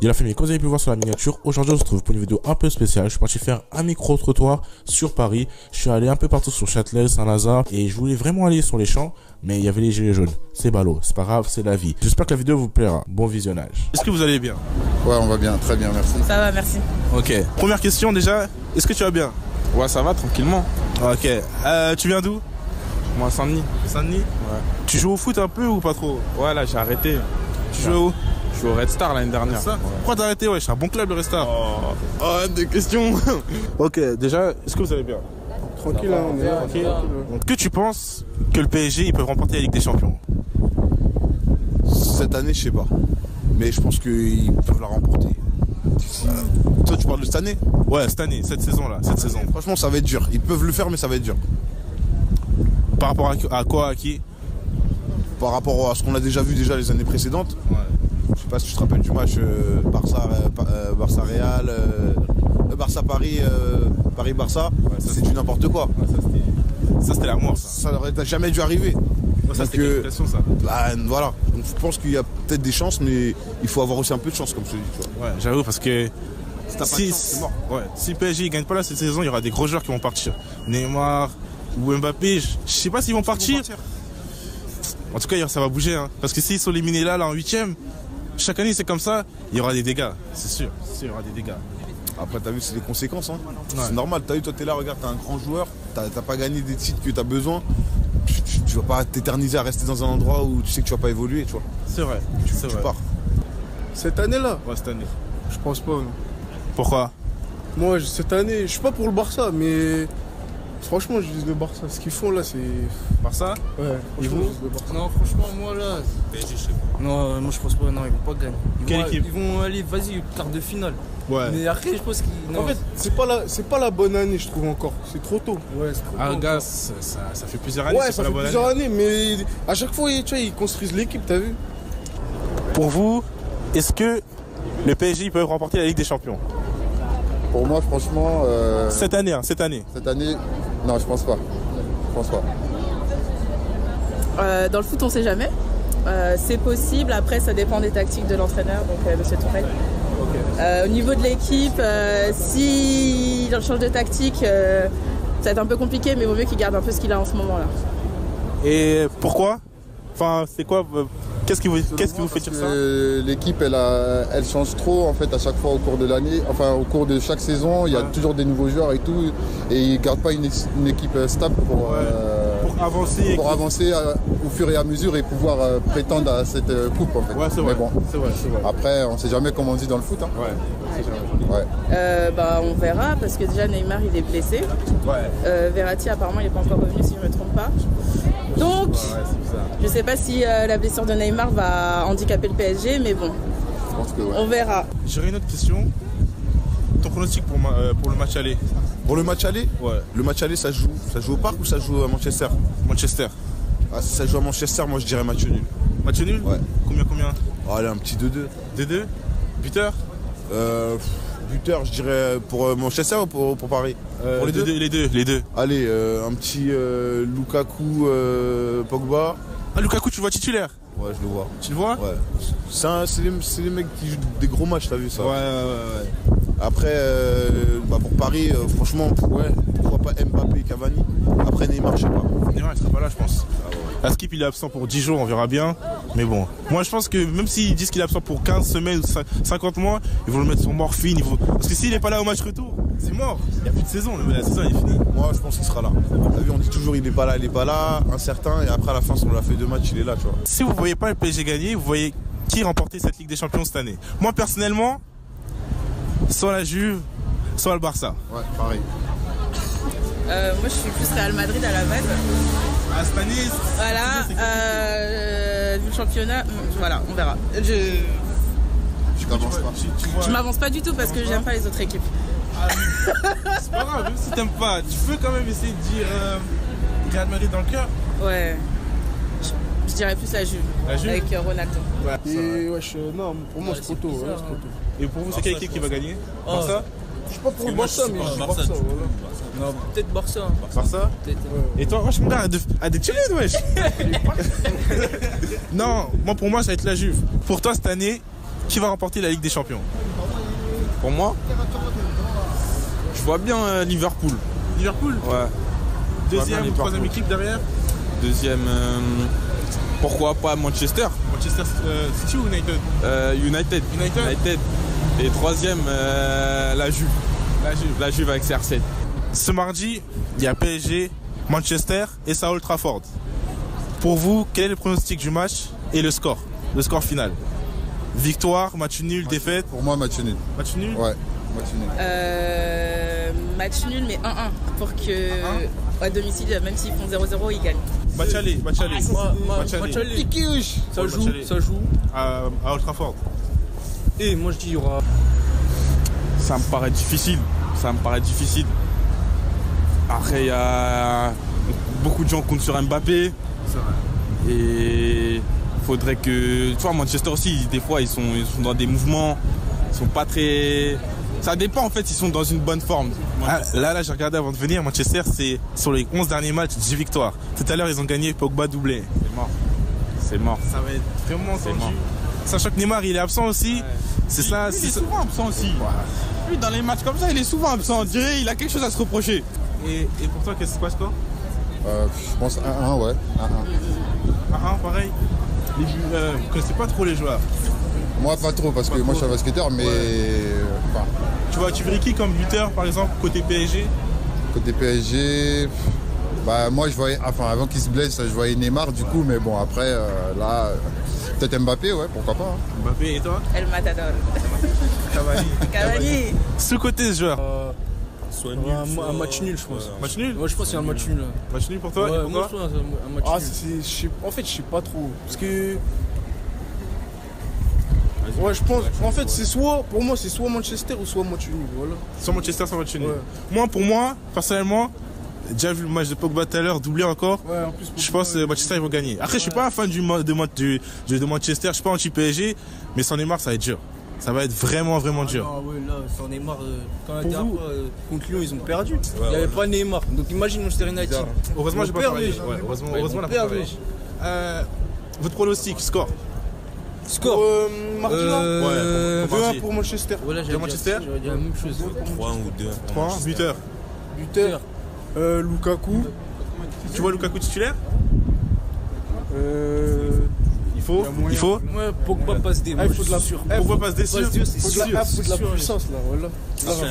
Et la famille, comme vous avez pu voir sur la miniature, aujourd'hui on se retrouve pour une vidéo un peu spéciale. Je suis parti faire un micro-trottoir sur Paris. Je suis allé un peu partout sur Châtelet, Saint-Lazare et je voulais vraiment aller sur les champs, mais il y avait les gilets jaunes. C'est ballot, c'est pas grave, c'est la vie. J'espère que la vidéo vous plaira. Bon visionnage. Est-ce que vous allez bien? Ouais, on va bien, très bien, merci. Ça va, merci. Ok. Première question déjà, est-ce que tu vas bien? Ouais, ça va, tranquillement. Ok. Tu viens d'où? Moi, Saint-Denis. Saint-Denis? Ouais. Tu joues au foot un peu ou pas trop? Ouais, là, j'ai arrêté. Tu joues où? Je joue au Red Star l'année dernière. Ça? Ouais. Pourquoi t'as arrêté? Ouais, c'est un bon club le Red Star. Oh, des questions. Ok, déjà, est-ce que vous allez bien? Tranquille, on est là. Tranquille. Est-ce que tu penses que le PSG il peut remporter la Ligue des Champions? Cette année, je sais pas. Mais je pense qu'ils peuvent la remporter. Toi, tu parles de cette année? Ouais, cette année, cette saison-là, cette saison. Franchement, ça va être dur. Ils peuvent le faire, mais ça va être dur. Par rapport à quoi, à qui? Par rapport à ce qu'on a déjà vu les années précédentes. Ouais. Je sais pas si tu te rappelles du match Barça-Real, Barça-Paris, Paris-Barça. Ouais, c'est du n'importe quoi. Ouais, ça c'était la mort. Ça n'aurait jamais dû arriver. Ouais, ça c'était qualification, ça. Bah, voilà. Donc, je pense qu'il y a peut-être des chances, mais il faut avoir aussi un peu de chance, comme je te dis. Tu vois. Ouais, j'avoue, parce que Si t'as pas de chance, c'est mort. Ouais, si PSG ne gagne pas là cette saison, il y aura des gros joueurs qui vont partir. Neymar ou Mbappé, je sais pas s'ils vont partir. En tout cas, ça va bouger. Hein. Parce que s'ils sont éliminés là en 8ème, chaque année c'est comme ça, il y aura des dégâts. C'est sûr, il y aura des dégâts. Après, t'as vu, c'est les conséquences. Hein. Ouais. C'est normal. T'as vu, toi, t'es là, regarde, t'es un grand joueur. T'as pas gagné des titres que t'as besoin. Tu vas pas t'éterniser à rester dans un endroit où tu sais que tu vas pas évoluer, tu vois. C'est vrai, Tu vrai. pars. Cette année-là, Ouais, cette année. je pense pas. Non. Pourquoi? Moi, cette année, je suis pas pour le Barça, mais franchement, je vise le Barça. Ce qu'ils font là, c'est. Barça? Ouais, Et franchement, vous? je vise le Barça. Non, franchement, moi là. PSG, je sais pas. Non, moi je pense pas, non, ils vont pas gagner. Quelle équipe? Ils vont aller, vas-y, quart de finale. Ouais. Mais après, je pense qu'ils. En fait, c'est pas la bonne année, je trouve encore. C'est trop tôt. ouais, c'est trop Ah, bon, gars, quoi. ça fait plusieurs années. Ouais, c'est ça pas fait la bonne plusieurs année. années, mais à chaque fois, tu vois, ils construisent l'équipe, t'as vu? Pour vous, est-ce que le PSG peut remporter la Ligue des Champions? Pour moi, franchement, Cette année, hein, cette année. cette année, non, je pense pas. Je pense pas. Dans le foot, on sait jamais. C'est possible, après ça dépend des tactiques de l'entraîneur, donc Monsieur Tourelle. Au niveau de l'équipe, s'il change de tactique, ça va être un peu compliqué, mais il vaut mieux qu'il garde un peu ce qu'il a en ce moment-là. Et pourquoi? Enfin, c'est quoi? Qu'est-ce qui vous fait dire ça? L'équipe, elle change trop en fait à chaque fois au cours de l'année. Enfin, au cours de chaque saison, il y a toujours des nouveaux joueurs et tout, et ils gardent pas une équipe stable pour avancer au fur et à mesure et pouvoir prétendre à cette coupe en fait. Ouais, c'est vrai. Mais bon, C'est vrai. après, on sait jamais comment on dit dans le foot. Hein. Ouais. Ouais. On verra, parce que déjà Neymar il est blessé. Ouais. Verratti apparemment il n'est pas encore revenu si je ne me trompe pas. Donc, je sais pas si la blessure de Neymar va handicaper le PSG, mais bon, Je pense que ouais. on verra. J'aurais une autre question. Ton pronostic pour le match aller? Pour le match aller, Ouais. le match aller, ça joue au Parc ou ça joue à Manchester? Manchester. Ah, si ça joue à Manchester, moi je dirais match nul. Match nul? Ouais. Combien? Oh, allez, un petit 2-2. 2-2? Buteur? Buteur, je dirais pour Manchester ou pour Paris? Pour les deux? Les deux. Allez, un petit Lukaku, Pogba. Ah, Lukaku, tu le vois titulaire? Ouais, je le vois. Tu le vois? Ouais. C'est les mecs qui jouent des gros matchs, t'as vu ça? Ouais. Après, pour Paris, franchement, ouais, pourquoi pas Mbappé et Cavani. Après Neymar, je sais pas. Neymar, il sera pas là, je pense. La Skip, il est absent pour 10 jours, on verra bien. Mais bon, moi je pense que même s'ils disent qu'il est absent pour 15 semaines ou 50 mois, ils vont le mettre sur morphine. Parce que s'il n'est pas là au match retour, c'est mort. Il n'y a plus de saison, la saison est finie. Moi, je pense qu'il sera là. T'as vu, on dit toujours il est pas là, incertain. Et après, à la fin, sur la feuille de match, il est là, tu vois. Si vous ne voyez pas le PSG gagner, vous voyez qui remporter cette Ligue des Champions cette année? Moi personnellement, soit la Juve, soit le Barça. Ouais, pareil. Moi je suis plus Real Madrid à la base. Ah, cette année, Voilà, vu le championnat, voilà, on verra. Tu t'avances pas. Je m'avance pas du tout parce que j'aime pas les autres équipes. C'est pas grave, même si t'aimes pas, tu peux quand même essayer de dire Real Madrid dans le cœur. Ouais, je dirais plus la Juve, avec Ronaldo. Et non, pour moi, c'est trop tôt. Ouais, c'est trop tôt. Et pour vous, c'est quelle équipe qui va gagner? Barça? Je suis pas pour le Barça, mais je dis Barça. Voilà. Non, peut-être Barça. Barça? Peut-être. Et toi, wesh, mon gars, à des chillés, wesh. Non, pour moi, ça va être la Juve. Pour toi, cette année, qui va remporter la Ligue des Champions? Pour moi, je vois bien Liverpool. Liverpool? Ouais. Deuxième ou troisième équipe derrière? Deuxième, pourquoi pas Manchester? Manchester City ou United? United. Et troisième, la Juve. La Juve avec CR7. Ce mardi, il y a PSG, Manchester et ça à Old Trafford. Pour vous, quel est le pronostic du match et le score final? Victoire, match nul, défaite? Pour moi, match nul. Match nul? Ouais, match nul. Match nul, mais 1-1. Pour que, à domicile, même s'ils font 0-0, ils gagnent. Match aller. Match aller. Ça joue. À Old Trafford. Et moi, je dis, il y aura. Ça me paraît difficile. Après, il y a beaucoup de gens comptent sur Mbappé. C'est vrai. Et faudrait que. Tu vois, Manchester aussi, des fois, ils sont dans des mouvements. Ils sont pas très. Ça dépend en fait, ils sont dans une bonne forme. Là, j'ai regardé avant de venir. Manchester, c'est sur les 11 derniers matchs, 10 victoires. Tout à l'heure, ils ont gagné, Pogba doublé. C'est mort. Ça va être vraiment tendu. Mort. Sachant que Neymar, il est absent aussi. Ouais. Il est souvent absent aussi. Ouais. Lui, dans les matchs comme ça, il est souvent absent. On dirait il a quelque chose à se reprocher. Et pour toi, qu'est-ce que c'est quoi le score? Je pense 1-1, ouais. 1-1. 1-1, pareil. Vous connaissez pas trop les joueurs? Moi, pas trop, parce que moi, je suis un basketteur, mais. Ouais. Tu verrais qui comme buteur, par exemple, côté PSG? Côté PSG. Moi, je voyais. Enfin, avant qu'il se blesse, je voyais Neymar, du coup, mais bon, après, là. Peut-être Mbappé, ouais, pourquoi pas. Hein. Mbappé, et toi? El Matador. Cavani. Sous-côté ce joueur? Un match nul, je pense. Match nul? Moi, je pense qu'il y a un match nul. Match nul pour toi? Ouais, et pour moi, toi? je pense un match nul. En fait, je sais pas trop. Parce que. Ouais, je pense. En fait, c'est soit. Pour moi, c'est soit Manchester ou soit match nul. Voilà. Soit Manchester, soit match nul. Ouais. Pour moi, personnellement, déjà vu le match de Pogba tout à l'heure, doublé encore. Ouais, en plus, je pense que Manchester ils vont gagner. Après, je suis pas un fan de Manchester, je suis pas anti-PSG, mais sans Neymar, ça va être dur. Ça va être vraiment dur. Ah ouais, là, sans Neymar, quand la dernière fois contre Lyon, ils ont perdu. Il n'y avait pas Neymar. Donc imagine Manchester United. Heureusement, j'ai pas parlé. Heureusement, on a pas parlé. Votre pronostic, score? Mardi là? Ouais, 2-1 pour Manchester. Voilà, de Manchester? J'aurais dit la même chose. 3 ou 2. 3, buteur. Lukaku. Tu vois Lukaku titulaire? Il faut? Ouais, Pogba passe des. Il faut de la sûr. Pogba passe des sûr. Il faut de la puissance là, voilà.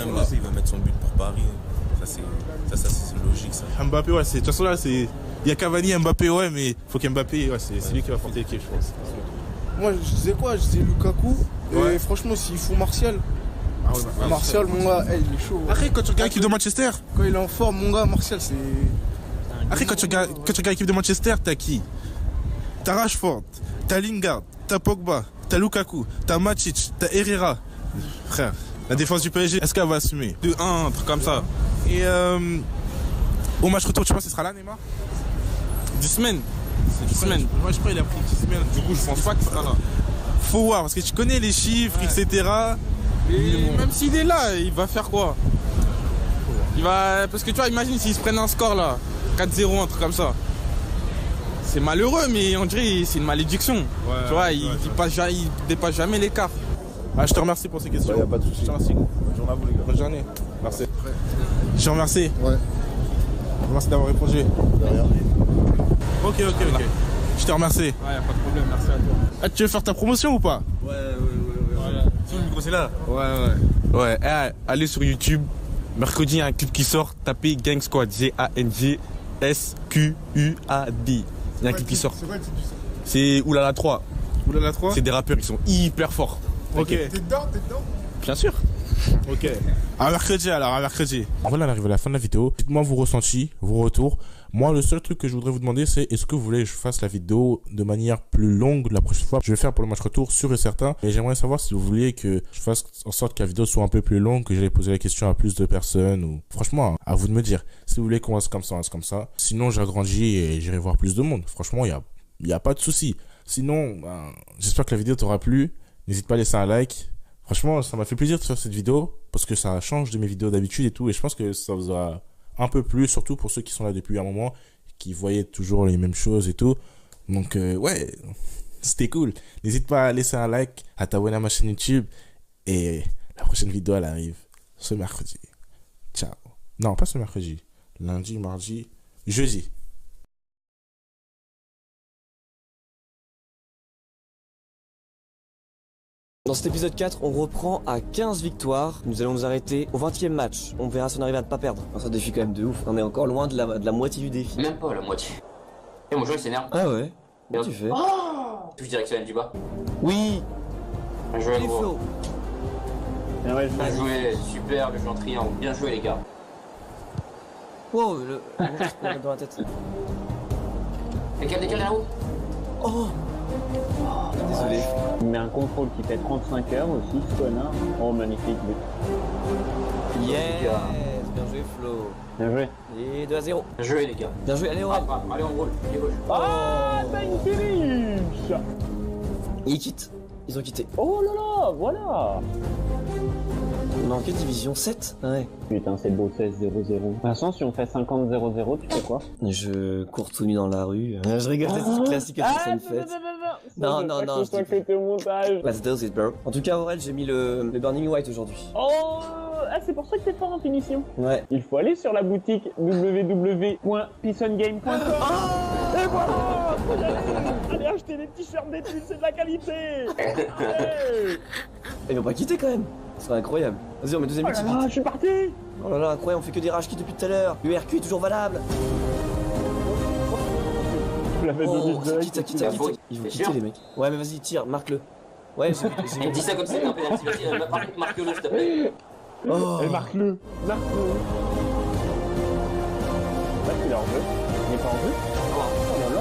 Mbappé, il va mettre son but pour Paris. Ça c'est logique ça. Mbappé, ouais, de toute façon là, il y a Cavani, Mbappé, ouais, mais faut qu'Mbappé, ouais, c'est lui qui va porter l'équipe, je pense. Moi, je disais quoi? Je disais Lukaku. Ouais. Et franchement, s'il faut Martial. Ouais, Martial, mon gars, il est chaud. Après, quand tu regardes l'équipe de Manchester, quand il est en forme, mon gars, Martial, c'est. Après, quand tu regardes l'équipe de Manchester, t'as qui? T'as Rashford, t'as Lingard, t'as Pogba, t'as Lukaku, t'as Matic, t'as Herrera. Frère, la défense du PSG, est-ce qu'elle va assumer? 2-1, un truc comme ça. Et au match retour, tu penses qu'il sera là, Neymar? 10 semaines. C'est 10 semaines. Moi, je crois qu'il a pris 10 semaines. Du coup, je pense pas qu'il sera là. Faut voir, parce que tu connais les chiffres, etc. Et même s'il est là, il va faire quoi? Parce que tu vois, imagine s'ils se prennent un score là, 4-0, un truc comme ça. C'est malheureux, mais on dirait c'est une malédiction. Ouais, tu vois, il dépasse jamais l'écart. Je te remercie pour ces questions. Y a pas de souci. Je te remercie. Bonne journée à vous, les gars. Bonne journée. Merci. Je te remercie. Ouais. Merci d'avoir répondu. Derrière. Ok. Je te remercie. Ouais, y a pas de problème, merci à toi. Tu veux faire ta promotion ou pas? Ouais. Sur le micro, c'est là. Ouais, allez sur YouTube. Mercredi, il y a un clip qui sort. Tapez Gang Squad. G-A-N-G S-Q-U-A-D. Il y a un clip qui sort. C'est quoi le titre du son? C'est Oulala 3. Oulala 3? C'est des rappeurs qui sont hyper forts. Ok. T'es dedans? Bien sûr. Ok. À mercredi. Voilà, on arrive à la fin de la vidéo. Dites-moi vos ressentis, vos retours. Moi, le seul truc que je voudrais vous demander, c'est est-ce que vous voulez que je fasse la vidéo de manière plus longue la prochaine fois? Je vais faire pour le match retour, sûr et certain. Et j'aimerais savoir si vous vouliez que je fasse en sorte que la vidéo soit un peu plus longue, que j'allais poser la question à plus de personnes ou... Franchement, à vous de me dire. Si vous voulez qu'on reste comme ça, on reste comme ça. Sinon, j'agrandis et j'irai voir plus de monde. Franchement, il y a pas de souci. Sinon, j'espère que la vidéo t'aura plu. N'hésite pas à laisser un like. Franchement, ça m'a fait plaisir de faire cette vidéo parce que ça change de mes vidéos d'habitude et tout. Et je pense que ça vous a un peu plu, surtout pour ceux qui sont là depuis un moment, qui voyaient toujours les mêmes choses et tout. Donc, ouais, C'était cool. N'hésite pas à laisser un like, à t'abonner à ma chaîne YouTube. Et la prochaine vidéo, elle arrive ce mercredi. Ciao. Non, pas ce mercredi. Lundi, mardi, jeudi. Dans cet épisode 4, on reprend à 15 victoires. Nous allons nous arrêter au 20e match. On verra si on arrive à ne pas perdre. C'est un défi quand même de ouf. On est encore loin de la moitié du défi. Même pas la moitié. Et mon jeu il s'énerve. Ah ouais. Comment tu fais? Touche directionnelle du bas. Oui. Bien joué, Les gros. flots. Bien joué, super, le jeu en triangle. Bien joué, les gars. Wow, le dans la tête. Décale là-haut. Oh. Désolé. Il met un contrôle qui fait 35 heures aussi, ce connard. Oh, magnifique. Yes. Bien joué, Flo. Bien joué. Et 2-0. Bien joué, les gars. Bien joué, allez, on allez, on roule. Pied gauche. Ah, t'as une finish. Et ils quittent. Ils ont quitté. Oh là là, voilà. On est en quelle division? 7? Ouais. Putain, c'est beau, 16-0-0. Vincent, si on fait 50-0-0, tu fais quoi? Je cours tout nu dans la rue. Je rigole, c'est ce classique que personne fait. Non, non, non. Je que t'es au montage. Let's do it, bro. En tout cas, Aurel, j'ai mis le Burning White aujourd'hui. Oh, c'est pour ça que t'es fort en finition. Ouais. Il faut aller sur la boutique www.peaceongame.com. Et voilà. Allez acheter des t-shirts d'études, c'est de la qualité. Ils vont pas quitter quand même. C'est incroyable. Vas-y, on met deuxième équipe. Je suis parti. Oh là là, incroyable, on fait que des rage quits depuis tout à l'heure. Le RQ est toujours valable. Je l'avais donné ça quitte. Ils vont quitter les mecs. Ouais, mais vas-y, tire, marque-le. Ouais, j'ai Dis ça comme ça, non, pénalty, vas-y, marque-le, s'il te plaît. Oh. Et marque-le. Marque-le. Là, il est en jeu. Il est pas en jeu. Oh là là.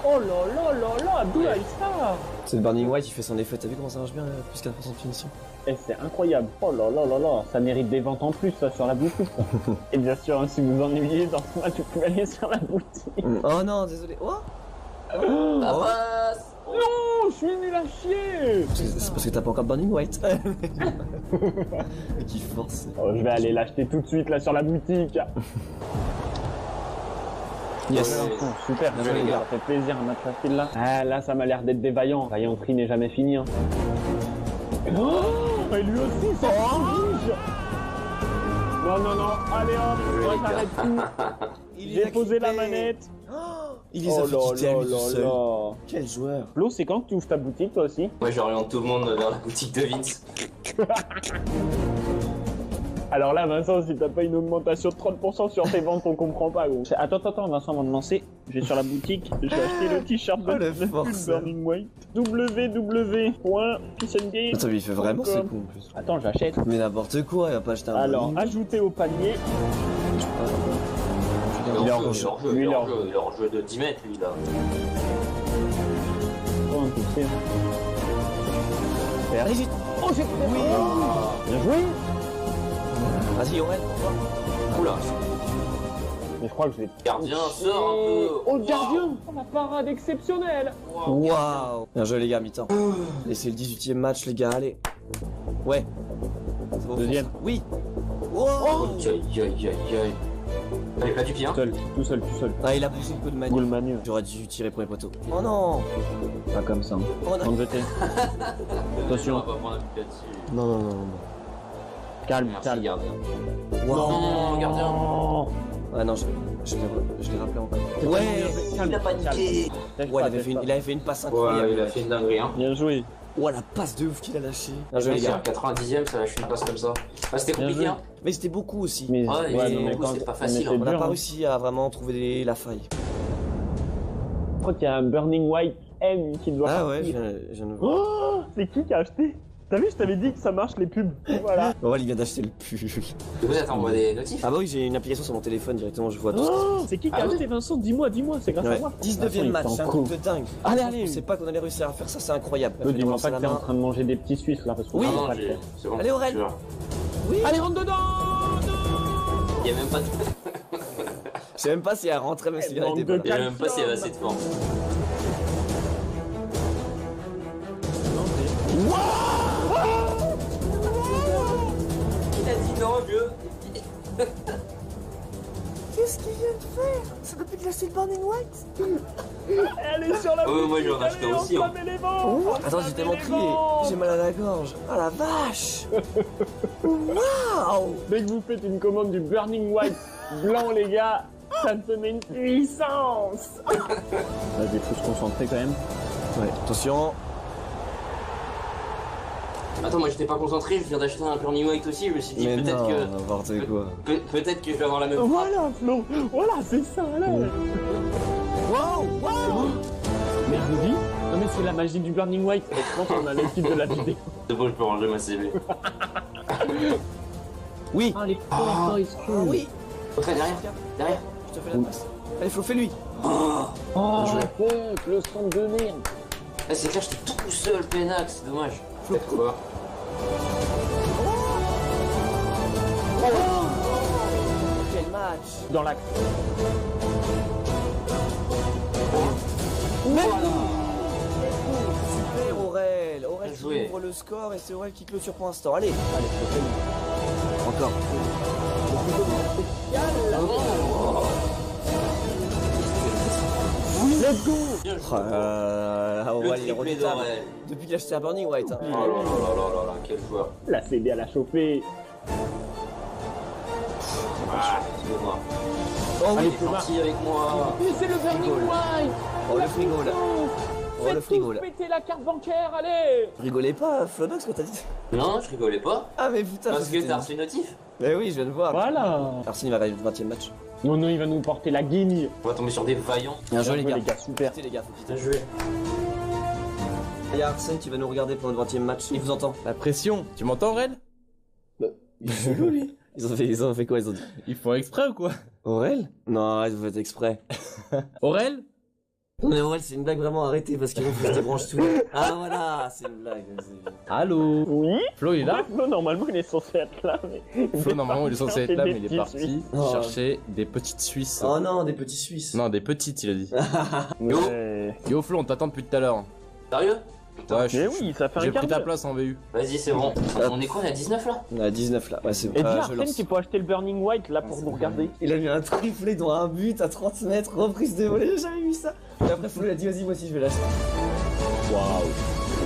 Oh là là là là, d'où là il sort? C'est le Burning White, il fait son effet. T'as vu comment ça marche bien, plus 4% de finition? Et c'est incroyable. Oh là là là là, ça mérite des ventes en plus ça, sur la boutique. Et bien sûr, hein, si vous ennuyez dans ce match, vous pouvez aller sur la boutique. Oh non, désolé. Oh, La passe. Non, je suis nul à chier. C'est parce que t'as pas encore Burning White. Mais qui force. Oh, je vais aller l'acheter tout de suite là sur la boutique. Yes. Super, ça fait plaisir un match facile là. Ah là, ça m'a l'air d'être des vaillants. Vaillanterie n'est jamais finie. Hein. Oh, et lui aussi, c'est rouge. Non, non, non, allez hop, moi j'arrête tout. J'ai posé la manette. Il les a fait quitter à lui tout seul. Quel joueur. Flo, c'est quand que tu ouvres ta boutique toi aussi? Moi j'oriente tout le monde vers la boutique de Vince. Alors là, Vincent, si t'as pas une augmentation de 30% sur tes ventes, on comprend pas, gros. Attends, Vincent, avant de lancer, je vais sur la boutique, je vais acheter le t-shirt de Burning White. www.peaceongame.com. Attends, mais il fait vraiment ce coup en plus. Attends, j'achète. Mais n'importe quoi, il va pas acheter un. Alors, ajouter au panier. Il est hors jeu de 10 mètres, lui, là. Oh, un coup de pied. Allez, vite. Oh, j'ai fait. Oui. Bien joué. Vas-y, Aurel, pour toi. Oula. Mais je crois que je vais. Gardien, sort un peu. Oh, le gardien. Oh, la parade exceptionnelle. Waouh. Bien joué, les gars, mi-temps. Et c'est le 18e match, les gars, allez. Ouais. Bon, deuxième. Oui. Oh. Aïe. T'avais pas du pied, hein? Tout seul. Ah, il a poussé le coup de Goulmanieux. J'aurais dû tirer pour les poteaux. Oh non. Pas comme ça. Oh non. On jeter. Attention. On va pas prendre un but là-dessus. Non. Calme. Gardien. Wow. Non, gardien. Ah non, je l'ai rappelé encore. Ouais, il a paniqué. Ouais, il avait fait une passe incroyable. Ouais, il a fait une dinguerie, hein. Bien joué. Oh, la passe de ouf qu'il a lâché. Bien joué, les gars. 90ème, ça lâche une passe comme ça. Ah, c'était compliqué, hein. Mais c'était beaucoup aussi. Mais c'est pas facile. On n'a pas réussi à vraiment trouver la faille. Je crois qu'il y a un Burning White M qui doit partir. Ah ouais, je ne vois. Oh, c'est qui a acheté? T'as vu, je t'avais dit que ça marche les pubs. Voilà. Ouais, il vient d'acheter le pub. Du coup, ça t'envoie des notifs? Ah bah oui, j'ai une application sur mon téléphone directement, je vois tout ça. C'est qui a acheté, Vincent? Dis-moi, c'est grâce à moi. 19ème match, c'est un truc de dingue. Allez. Je sais pas qu'on allait réussir à faire ça, c'est incroyable. Dis-moi pas que t'es en train de manger des petits Suisses là, parce que oui, c'est bon. Allez, Aurel. Oui. Allez, rentre dedans. Il y a même pas de... Je sais même pas si elle rentrait, même si elle était pas là. Il y a même pas s'il y avait assez de forme. Il a dit non, vieux. qu'est-ce qu'il vient de faire? Ça doit plus de l'acheter le Burning White. Elle est sur la moi j'en ai acheté aussi. Hein. Attends, j'ai tellement crié. J'ai mal à la gorge. Ah la vache. Waouh. Dès que vous faites une commande du Burning White blanc, les gars, ça te met une puissance. Vas-y, faut se concentrer quand même. Ouais, attention. Attends, moi j'étais pas concentré, je viens d'acheter un Burning White aussi, je me suis dit peut-être que... n'importe quoi. Peut-être que je vais avoir la même Voilà, Flo. Voilà, c'est ça, là. Waouh, waouh. Mais je vous dis, non mais c'est la magie du Burning White. Je pense qu'on a le titre de la vidéo. C'est bon, je peux ranger ma CV. Oui. Ah, les Toy Story. Oui. Après, derrière. Je te fais la passe. Allez, Flo, fais-lui. Oh, fuck, le son de merde. C'est clair, j'étais tout seul, Pénac, c'est dommage. Quoi? Quel match. Dans l'axe. Super Aurel. Aurel qui joué. ouvre le score et c'est Aurel qui clôture pour l'instant. Allez. Encore. Let's go. Aurel il est redoutable. Depuis qu'il a acheté un Burning White. Hein. Oh là là là là, quel joueur. La CB à la chauffer. Ah, excuse-moi. Oh Allez, oui, t'es gentil avec moi. Mais c'est le Burning White. Oh le frigo là. Oh le frigo là. Péter la carte bancaire, allez. Rigolez pas, Flonox, quand t'as dit. Non, je rigolais pas. Ah mais putain. Parce que t'as reçu une notif. Mais oui, je viens de voir. Voilà. Arsène il va arriver au 20ème match. Non, il va nous porter la guenille. On va tomber sur des vaillants. Bien joué les gars. Super. Les gars, Bien joué. Il y a Arsène qui va nous regarder pour le 20ème match. Il vous entend. La pression. Tu m'entends, Aurel? Il est chelou lui. Ils ont fait quoi? Ils ont dit. Ils font exprès ou quoi? Aurel? Non, arrête, vous faites exprès. Aurel? Non mais Aurel, c'est une blague vraiment, arrêtez parce que là, je te branche tout. Ah voilà, c'est une blague. Allô? Oui? Flo, il est là? Flo, normalement, il est censé être là, mais... Flo, normalement, il est censé être là, mais il est parti Oh. chercher des petites Suisses. Oh non, des petits Suisses. Non, des petites, il a dit. Yo. Yo, Flo, on t'attend depuis tout à l'heure. Sérieux? Ouais, Mais oui, ça fait un j'ai quart pris ta d'heure. place en VU. Vas-y, c'est bon. On est quoi, on est à 19 là? On est à 19 là, ouais c'est bon. Et dis je Arsène lance. qu'il faut acheter le Burning White là pour nous regarder. Il a mis un triplé dans un but à 30 mètres, reprise de volée, j'ai jamais vu ça. Et après Flo il a dit vas-y moi aussi je vais l'acheter. Waouh.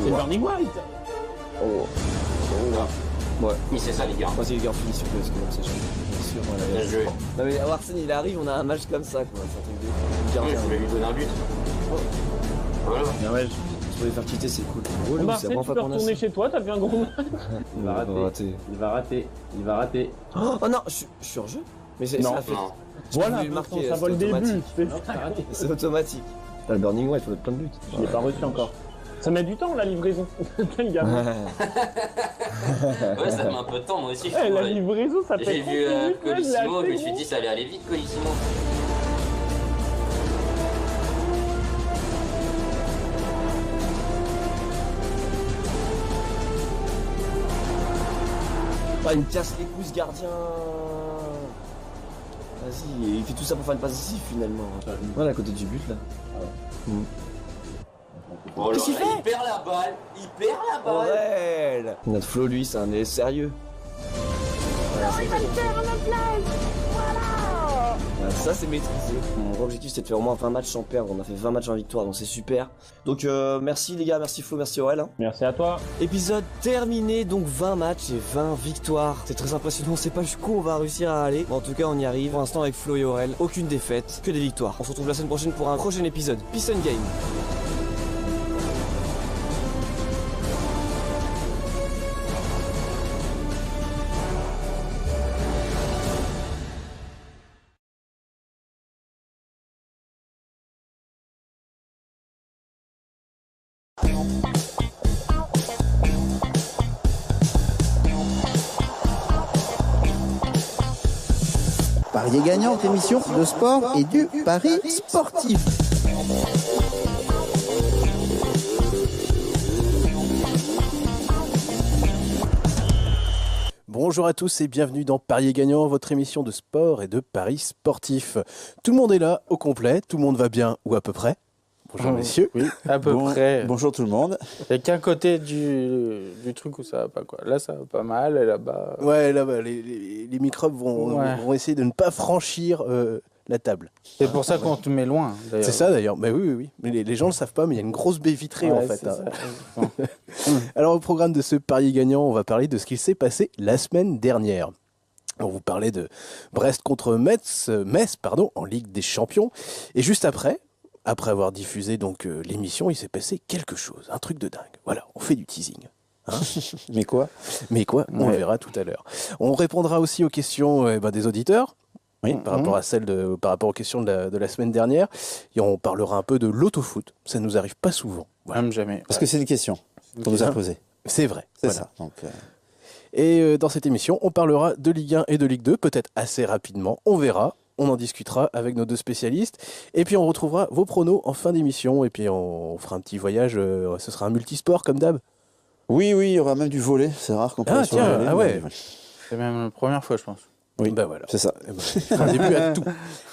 C'est le Burning White. Oh. Ouais. Oui, c'est ça, les gars. Vas-y les gars, on finit sur le parce que comme ça je suis bien sûr. Bien joué. Non mais Arsène il arrive, on a un match comme ça quoi, c'est un truc de Oui, gardien. je voulais lui donner un but. Voilà. Ah ouais, Je voulais faire quitter, c'est cool. Bon, Relou, bah, c'est Arsène, vraiment tu pas peux qu'on a retourner ça. chez toi, t'as vu un gros match. Il va rater. Il va rater. Il va rater. Oh non, je suis hors jeu. Mais c'est Non. ça fait. Non. Voilà, voulu marquer, ça c'est vole des automatique. buts. C'est automatique. Là, le Burning White, il faut mettre plein de buts. Je l'ai pas reçu encore. Ça met du temps la livraison. Le gars. Ouais, ça met un peu de temps, moi aussi. Je Eh, trouve, la ouais. livraison, ça fait J'ai 30 vu minutes, ouais, Colissimo, je me l'ai suis acheté, dit ça allait aller vite, Colissimo. Ah, il me casse les couilles, ce gardien. Vas-y, il fait tout ça pour faire une passe décisive finalement. Voilà, à côté du but là. Oh là Qu'est-ce qu'il là, fait il perd la balle. Il perd la balle. Aurel. Notre Flo, lui, c'est un élève sérieux. Voilà, ça c'est maîtrisé. Mon objectif c'est de faire au moins 20 matchs sans perdre. On a fait 20 matchs en victoire donc c'est super. Donc merci les gars, merci Flo, merci Aurel. Hein. Merci à toi. Épisode terminé, donc 20 matchs et 20 victoires. C'est très impressionnant, on sait pas jusqu'où on va réussir à aller. Mais en tout cas on y arrive. Pour l'instant avec Flo et Aurel, aucune défaite, que des victoires. On se retrouve la semaine prochaine pour un prochain épisode. Peace and Game. Parier gagnant, émission de sport et du pari sportif. Bonjour à tous et bienvenue dans Parier gagnant, votre émission de sport et de paris sportif. Tout le monde est là, au complet, tout le monde va bien ou à peu près. Bonjour messieurs. Oui, à peu près. Bonjour tout le monde. Il n'y a qu'un côté du truc où ça va pas, quoi. Là, ça va pas mal, et là-bas... Ouais, là-bas, les microbes vont essayer de ne pas franchir la table. C'est pour ça qu'on te met loin, d'ailleurs. C'est ça, d'ailleurs. Bah, oui. Mais les gens ne le savent pas, mais il y a une grosse baie vitrée, en fait. Alors, au programme de ce pari gagnant, on va parler de ce qu'il s'est passé la semaine dernière. On vous parlait de Brest contre Metz, en Ligue des Champions. Et juste après avoir diffusé donc l'émission, il s'est passé quelque chose, un truc de dingue. Voilà, on fait du teasing. Hein. Mais quoi, on verra tout à l'heure. On répondra aussi aux questions des auditeurs. Oui, par rapport aux questions de la semaine dernière. Et on parlera un peu de l'autofoot. Ça nous arrive pas souvent. Voilà. Même jamais. Parce que c'est une question qu'on nous a posée. C'est vrai. C'est ça. Donc, Et dans cette émission, on parlera de Ligue 1 et de Ligue 2, peut-être assez rapidement. On verra. On en discutera avec nos deux spécialistes. Et puis on retrouvera vos pronos en fin d'émission. Et puis on fera un petit voyage. Ce sera un multisport comme d'hab. Oui, il y aura même du volley. C'est rare qu'on parle sur le volley. Ah ouais. C'est même la première fois, je pense. Oui, bah voilà. C'est ça. Un début à tout.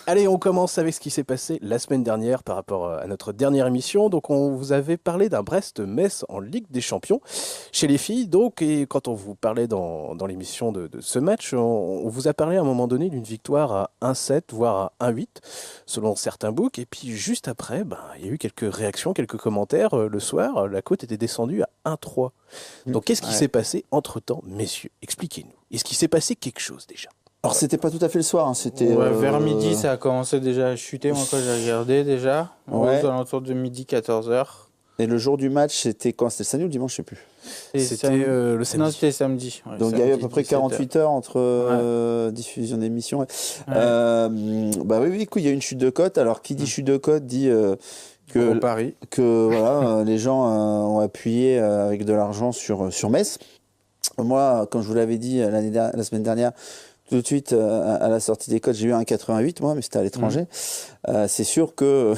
Allez, on commence avec ce qui s'est passé la semaine dernière par rapport à notre dernière émission. Donc, on vous avait parlé d'un Brest-Metz en Ligue des Champions chez les filles. Donc, et quand on vous parlait dans l'émission de ce match, on vous a parlé à un moment donné d'une victoire à 1-7, voire à 1-8, selon certains books. Et puis, juste après, il y a eu quelques réactions, quelques commentaires. Le soir, la cote était descendue à 1-3. Donc, qu'est-ce qui s'est passé entre-temps, messieurs? Expliquez-nous. Est-ce qu'il s'est passé quelque chose déjà? Alors, c'était pas tout à fait le soir, hein, c'était... vers midi, ça a commencé déjà à chuter, moi, quand j'ai regardé, déjà. Aux alentours de midi, 14h. Et le jour du match, c'était quand? C'était le samedi ou le dimanche, je sais plus. C'était le samedi. Non, c'était samedi. Ouais, donc, il y a eu à peu près 48 heures entre diffusion d'émissions. Oui, écoute, il y a eu une chute de cote. Alors, qui dit chute de cote dit... que voilà, les gens ont appuyé avec de l'argent sur Metz. Moi, comme je vous l'avais dit la semaine dernière, tout de suite à la sortie des cotes, j'ai eu un 88 moi, mais c'était à l'étranger. C'est sûr que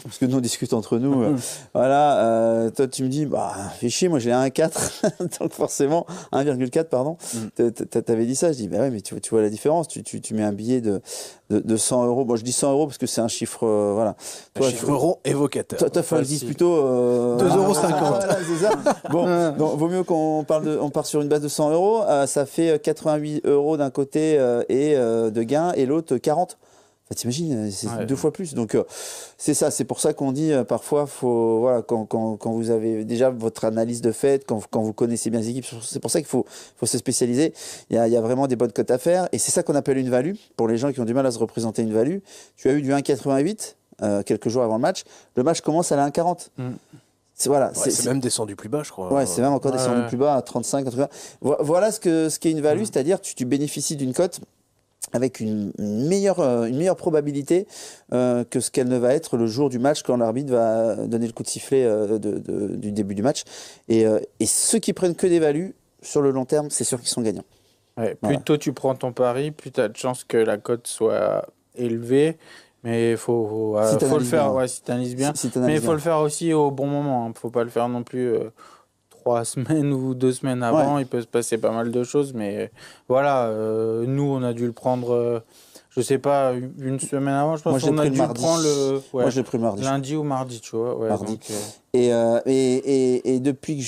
parce que nous on discute entre nous, toi tu me dis fais chier, moi j'ai un 1,4 donc forcément 1,4 pardon. T'avais dit ça, je dis ouais, mais tu vois la différence, tu mets un billet de 100 euros. Bon, je dis 100 euros parce que c'est un chiffre un chiffre rond évocateur. Toi faut le dire plutôt 2,50 €. Voilà, c'est ça. Bon, donc vaut mieux qu'on part sur une base de 100 euros. Ça fait 88 euros d'un côté et de gain, et l'autre 40. Enfin, t'imagines, c'est 2 fois plus. Donc c'est ça, c'est pour ça qu'on dit parfois, quand vous avez déjà votre analyse de fait, quand vous connaissez bien les équipes, c'est pour ça qu'il faut se spécialiser. Il y a vraiment des bonnes cotes à faire, et c'est ça qu'on appelle une value. Pour les gens qui ont du mal à se représenter une value, tu as eu du 1,88 quelques jours avant le match. Le match commence à la 1,40. C'est même descendu plus bas, je crois. Ouais, c'est même encore descendu plus bas, à 35, 80. Voilà ce qu'est une value, c'est-à-dire tu bénéficies d'une cote avec une meilleure probabilité que ce qu'elle ne va être le jour du match, quand l'arbitre va donner le coup de sifflet du début du match. Et ceux qui prennent que des values, sur le long terme, c'est sûr qu'ils sont gagnants. Plus tôt tu prends ton pari, plus tu as de chances que la cote soit élevée. Mais il faut le faire, si tu analyses bien. Mais il faut le faire aussi au bon moment. Il ne faut pas le faire non plus 3 semaines ou 2 semaines avant. Il peut se passer pas mal de choses. Mais voilà, nous, on a dû le prendre, je sais pas, une semaine avant. Je pense qu'on a dû le prendre Moi, je l'ai pris le mardi. Lundi ou mardi, tu vois. Ouais, mardi. Donc, et depuis que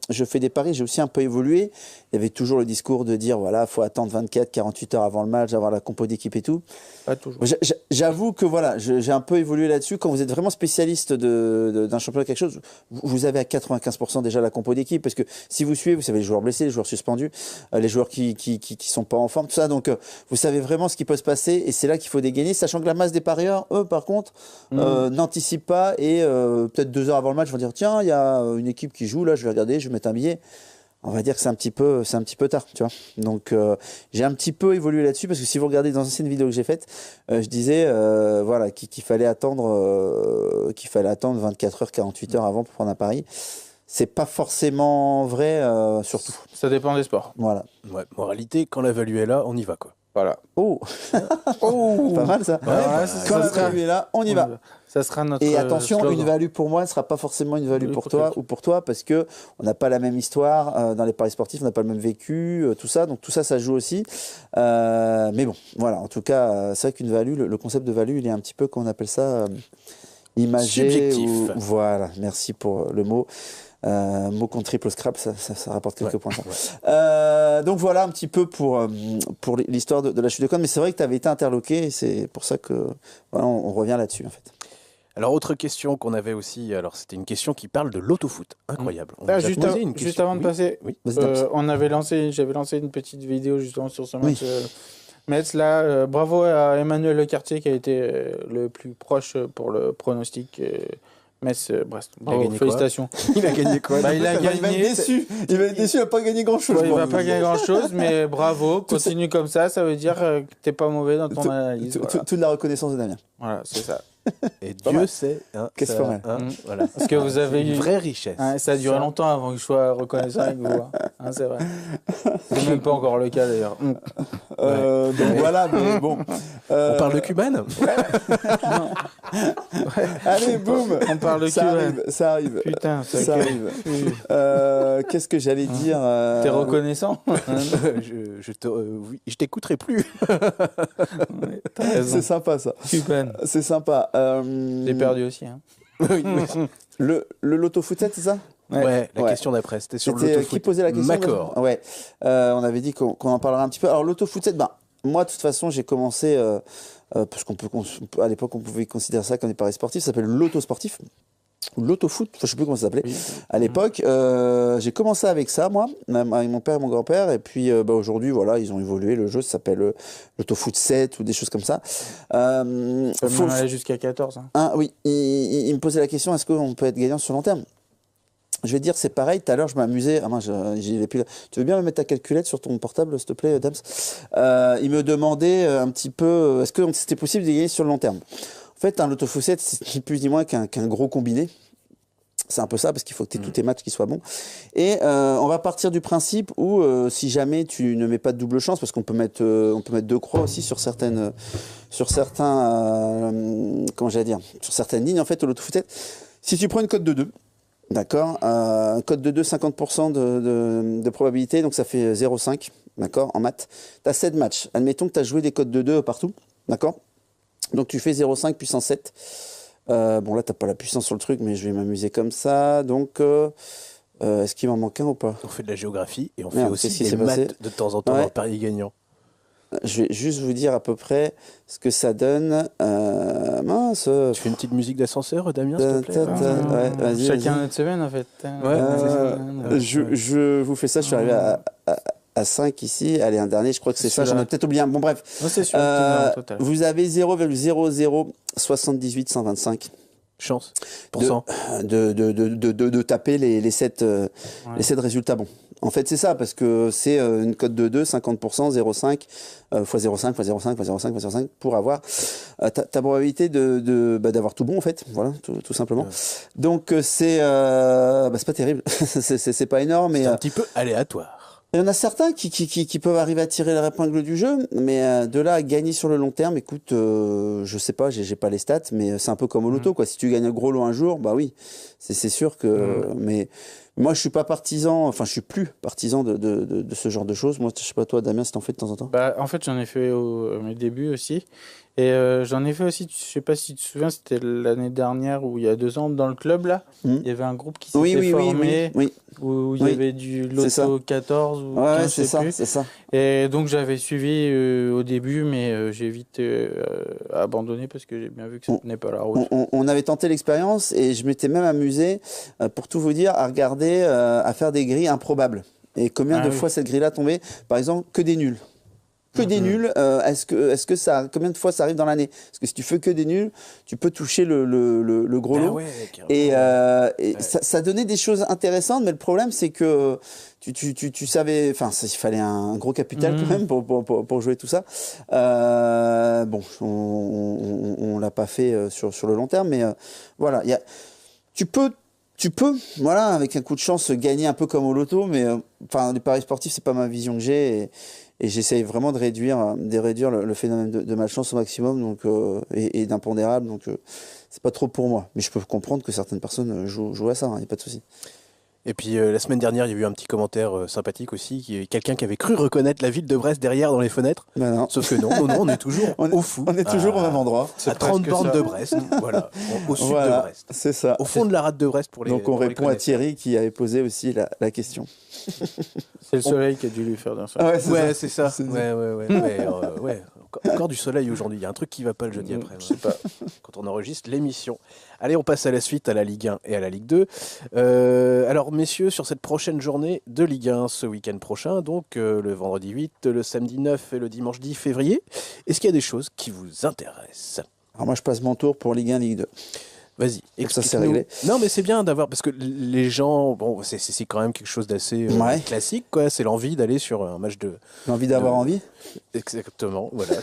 je fais des paris, j'ai aussi un peu évolué. Il y avait toujours le discours de dire il faut attendre 24-48 heures avant le match, avoir la compo d'équipe et tout. Pas toujours. J'avoue que j'ai un peu évolué là-dessus. Quand vous êtes vraiment spécialiste d'un championnat quelque chose, vous avez à 95% déjà la compo d'équipe, parce que si vous suivez, vous savez les joueurs blessés, les joueurs suspendus, les joueurs qui sont pas en forme, tout ça. Donc vous savez vraiment ce qui peut se passer, et c'est là qu'il faut dégainer, sachant que la masse des parieurs, eux, par contre, n'anticipent pas, et peut-être 2 heures avant le match, vont dire tiens, il y a une équipe qui joue là, je vais regarder, je vais mettre un billet. On va dire que c'est un petit peu tard, tu vois. Donc j'ai un petit peu évolué là-dessus, parce que si vous regardez dans l'ancienne vidéo que j'ai faite, je disais qu'il fallait attendre 24 heures, 48 heures avant pour prendre un pari. C'est pas forcément vrai, surtout. Ça dépend des sports. Voilà. Ouais, moralité, quand la value est là, on y va, quoi. Voilà. Pas mal ça. Quand la value est là, on y va. Ça sera notre Et attention, slogan. Une value pour moi ne sera pas forcément une value pour toi ou pour toi, parce que on n'a pas la même histoire dans les paris sportifs, on n'a pas le même vécu, tout ça. Donc tout ça, ça joue aussi. Mais bon, voilà. En tout cas, c'est vrai qu'une value, le concept de value, il est un petit peu, qu'on appelle ça, imagé. Subjectif. Voilà, merci pour le mot. Mot contre triple scrap, ça rapporte quelques points. Donc voilà un petit peu pour l'histoire de la chute de Cohn, mais c'est vrai que tu avais été interloqué, et c'est pour ça que voilà, on revient là-dessus en fait. Alors autre question qu'on avait aussi, alors c'était une question qui parle de l'autofoot, incroyable. Juste avant de passer, j'avais lancé une petite vidéo justement sur ce match Metz là. Bravo à Emmanuel Lecartier qui a été le plus proche pour le pronostic. Metz-Brest. Félicitations. Il a gagné quoi? Il va être déçu. Il va être déçu, il va pas gagner grand-chose. Il va pas gagner grand-chose, mais bravo. Continue comme ça veut dire que t'es pas mauvais dans ton analyse. Toute la reconnaissance de Damien. Voilà, c'est ça. Et Dieu sait. Qu'est-ce qu'on a voilà. Parce que vous avez une vraie richesse. Ça a duré longtemps avant que je sois reconnaissant avec vous. C'est vrai. C'est même pas encore le cas d'ailleurs. Donc voilà, mais bon. On parle de Cuban. Allez, boum. On parle de Cuban. Ça arrive. Putain, ça arrive. Qu'est-ce que j'allais dire T'es reconnaissant? Je t'écouterai plus. C'est sympa ça. Cuban. C'est sympa. J'ai perdu aussi. Le loto-footette, c'est ça? Ouais, la question d'après, c'était sur le loto-foot. Qui posait la question? Macor. Ouais. On avait dit qu'on en parlerait un petit peu. Alors, l'auto-footette, moi, de toute façon, j'ai commencé, parce qu'à l'époque, on pouvait considérer ça comme des paris sportifs, ça s'appelle l'auto-sportif. L'autofoot, je sais plus comment ça s'appelait. À l'époque, j'ai commencé avec ça, moi, avec mon père et mon grand-père, et puis aujourd'hui, voilà, ils ont évolué. Le jeu s'appelle l'autofoot 7 ou des choses comme ça. Faut aller jusqu'à 14. Oui, il me posait la question, est-ce qu'on peut être gagnant sur long terme? Je vais te dire, c'est pareil. Tout à l'heure, je m'amusais. Tu veux bien me mettre ta calculette sur ton portable, s'il te plaît, Dams? Il me demandait un petit peu, est-ce que c'était possible de gagner sur le long terme? En fait, un loto-foot 7, c'est ni plus ni moins qu'un gros combiné. C'est un peu ça, parce qu'il faut que tu aies tous tes matchs qui soient bons. Et on va partir du principe où, si jamais tu ne mets pas de double chance, parce qu'on peut mettre 2 croix aussi sur certaines lignes, en fait, au loto-foot 7. Si tu prends une cote de 2, d'accord, cote de 2, 50% de probabilité, donc ça fait 0,5, d'accord, en maths. Tu as 7 matchs. Admettons que tu as joué des cotes de 2 partout, d'accord. Donc tu fais 0,5 puissance 7. Bon là t'as pas la puissance sur le truc, mais je vais m'amuser comme ça. Donc est-ce qu'il m'en manque un ou pas? On fait de la géographie et on fait aussi des maths de temps en temps dans le pari gagnant. Je vais juste vous dire à peu près ce que ça donne. Mince. Tu fais une petite musique d'ascenseur, Damien, s'il te plaît? Ouais, vas-y. Chacun notre semaine en fait. Je vous fais ça, je suis arrivé à 5 ici. Allez, un dernier, je crois que c'est ça, j'en ai peut-être oublié un. Bon, bref. C'est sûr, vous avez 0,00125 chance de taper les 7 résultats bons. En fait, c'est ça, parce que c'est une cote de 2, 50%, 0,5, x 0,5, x 0,5, x 0,5, x 0,5, pour avoir ta probabilité d'avoir tout bon, en fait. Voilà, tout simplement. Donc, c'est pas terrible. c'est pas énorme. C'est un petit peu aléatoire. Il y en a certains qui peuvent arriver à tirer la épingle du jeu, mais de là à gagner sur le long terme, écoute, je sais pas, j'ai pas les stats, mais c'est un peu comme au loto, quoi. Si tu gagnes un gros lot un jour, bah oui, c'est sûr que. Mais moi, je suis pas partisan, enfin, je suis plus partisan de ce genre de choses. Moi, je sais pas toi, Damien, si t'en fais de temps en temps. En fait, j'en ai fait à mes débuts aussi. Et j'en ai fait aussi, je sais pas si tu te souviens, c'était l'année dernière ou il y a 2 ans dans le club là. Il y avait un groupe qui s'était formé où il y avait du loto 14 ou 15, c'est ça. Et donc j'avais suivi au début, mais j'ai vite abandonné parce que j'ai bien vu que ça tenait pas la route. On avait tenté l'expérience et je m'étais même amusé, pour tout vous dire, à regarder, à faire des grilles improbables. Et combien de fois cette grille-là tombait? Par exemple, que des nuls. Que des nuls, est-ce que ça, combien de fois ça arrive dans l'année? Parce que si tu fais que des nuls, tu peux toucher le gros lot. Et ça donnait des choses intéressantes, mais le problème c'est que tu savais, enfin il fallait un gros capital quand même pour jouer tout ça. Bon, on l'a pas fait sur le long terme, mais voilà, tu peux, voilà, avec un coup de chance, gagner un peu comme au loto, mais les paris sportifs, c'est pas ma vision que j'ai, et j'essaye vraiment de réduire le phénomène de malchance au maximum, donc, et d'impondérable, donc c'est pas trop pour moi. Mais je peux comprendre que certaines personnes jouent à ça, il n'y a pas de souci. Et puis la semaine dernière, il y a eu un petit commentaire sympathique aussi, quelqu'un qui avait cru reconnaître la ville de Brest derrière dans les fenêtres. Ben non. Sauf que non, on est toujours au fou. On est toujours au même endroit. À 30 bornes de Brest, voilà, au sud de Brest. C'est ça. Au fond de la rade de Brest pour les. Donc on répond à Thierry qui avait posé aussi la question. C'est le soleil qui a dû lui faire dire ça. Ouais, c'est ça. Ouais. Encore du soleil aujourd'hui. Il y a un truc qui va pas le jeudi après. Je sais pas. Quand on enregistre l'émission. Allez, on passe à la suite, à la Ligue 1 et à la Ligue 2. Alors, messieurs, sur cette prochaine journée de Ligue 1, ce week-end prochain, donc le vendredi 8, le samedi 9 et le dimanche 10 février, est-ce qu'il y a des choses qui vous intéressent ? Alors moi, je passe mon tour pour Ligue 1, Ligue 2. Vas-y, ça c'est réglé. Non, mais c'est bien d'avoir, parce que les gens, bon, c'est quand même quelque chose d'assez classique, quoi. C'est l'envie d'aller sur un match de. L'envie d'avoir envie. Exactement, voilà.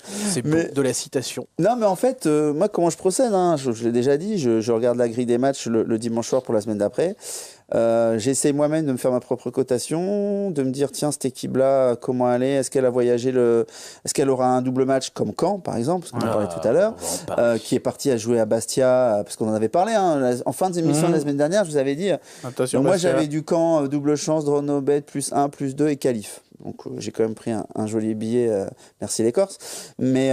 C'est de la citation. Non, mais en fait, moi, comment je procède, hein, je l'ai déjà dit, je regarde la grille des matchs le dimanche soir pour la semaine d'après. J'essaie moi-même de me faire ma propre cotation, de me dire tiens, cette équipe-là, comment elle est, est-ce qu'elle a voyagé est-ce qu'elle aura un double match comme Caen par exemple, parce qu'on en parlait tout à l'heure, qui est parti à jouer à Bastia, parce qu'on en avait parlé en fin d'émission la semaine dernière, je vous avais dit. Attention, moi j'avais du Caen double chance, Dronobet plus 1, plus 2 et qualif. Donc j'ai quand même pris un joli billet, merci les Corses. Mais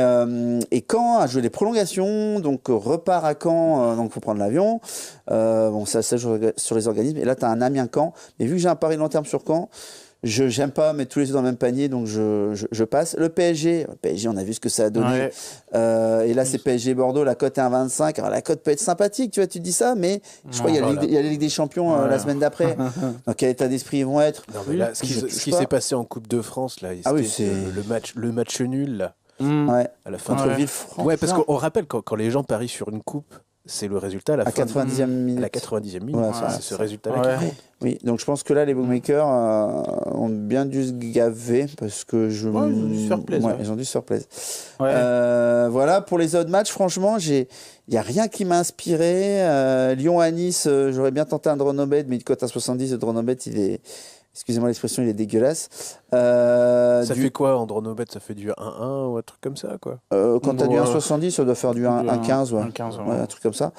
et Caen a joué les prolongations, donc repart à Caen, donc faut prendre l'avion. Bon ça sur les organismes. Et là tu as un Amiens-Caen. Mais vu que j'ai un pari long terme sur Caen, j'aime pas mettre tous les œufs dans le même panier, donc je passe. Le PSG, on a vu ce que ça a donné. Et là, c'est PSG Bordeaux, la cote est à 1,25. Alors la cote peut être sympathique, tu vois, tu te dis ça, mais je crois qu'il y a la Ligue des Champions la semaine d'après. Dans quel état d'esprit ils vont être? Non, mais là, ce qui s'est passé en Coupe de France, là, c'est le match nul, là. À la fin contre Villefranche. Ouais, parce qu'on rappelle quand les gens parient sur une coupe, c'est le résultat à la 90e minute. À la 90e minute, c'est ce résultat-là qui compte. Oui, donc je pense que là, les bookmakers ont bien dû se gaver parce que ils ont dû se faire plaisir. Ils ont dû se faire plaisir. Voilà, pour les autres matchs, franchement, il n'y a rien qui m'a inspiré. Lyon à Nice, j'aurais bien tenté un Dronobet, mais il cote à 70. Le Dronobet, excusez-moi l'expression, il est dégueulasse. Ça fait quoi en Dronobet? Ça fait du 1-1 ou un truc comme ça, quoi. Quand tu as du 1,70, ça doit faire du 1,15. Ouais. Un truc comme ça.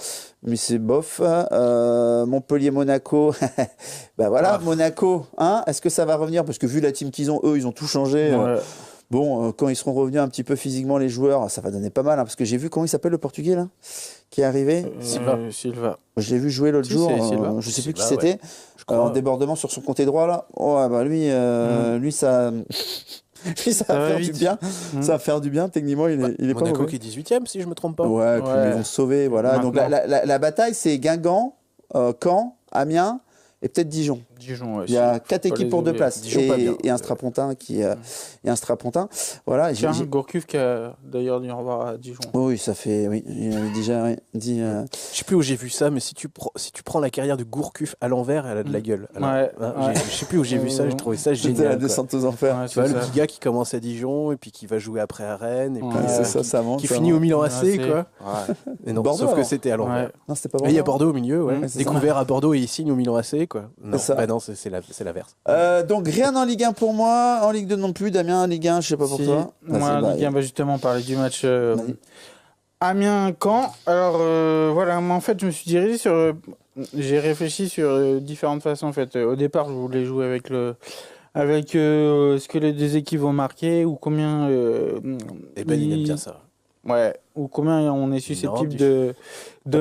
Mais c'est bof. Montpellier-Monaco. Bah voilà, Monaco. Hein, est-ce que ça va revenir? Parce que vu la team qu'ils ont, eux, ils ont tout changé. Bon, quand ils seront revenus un petit peu physiquement, les joueurs, ça va donner pas mal. Parce que j'ai vu, comment il s'appelle le Portugais, là, qui est arrivé? Silva. Je l'ai vu jouer l'autre jour. Je sais plus qui c'était. En débordement sur son côté droit, là. Oh, bah lui, ça... Lui, ça va faire du bien. Ça va faire du bien. Techniquement, il est pas Monaco qui est 18e, si je me trompe pas. Ouais, puis ils vont sauver. Voilà. Donc la bataille, c'est Guingamp, Caen, Amiens et peut-être Dijon. Il y a 4 équipes pour 2 places et un Strapontin Voilà. Tiens, Gourcuff qui a d'ailleurs dit au revoir à Dijon. Oui, ça fait. Oui, il avait déjà dit. Je sais plus où j'ai vu ça, mais si tu prends la carrière de Gourcuff à l'envers, elle a de la gueule. Je sais plus où j'ai vu ça. J'ai trouvé ça génial. C'était la descente aux enfers. Tu vois, le petit gars qui commence à Dijon et puis qui va jouer après à Rennes et puis ça monte, qui finit au Milan AC, quoi. Mais non, sauf que c'était à l'envers. Non, c'était pas Bordeaux. Il y a Bordeaux au milieu, découvert à Bordeaux et il signe au Milan AC, quoi. Non, c'est l'inverse. Donc rien en Ligue 1 pour moi, en Ligue 2 non plus. Damien, en Ligue 1, je sais pas pour toi. Moi, en Ligue 1, justement, on parlait du match Amiens-Caen. Alors voilà, moi en fait, je me suis dirigé sur. J'ai réfléchi sur différentes façons. En fait, au départ, je voulais jouer avec ce que les deux équipes vont marquer ou combien. il aime bien ça. Ouais, ou combien on est susceptible de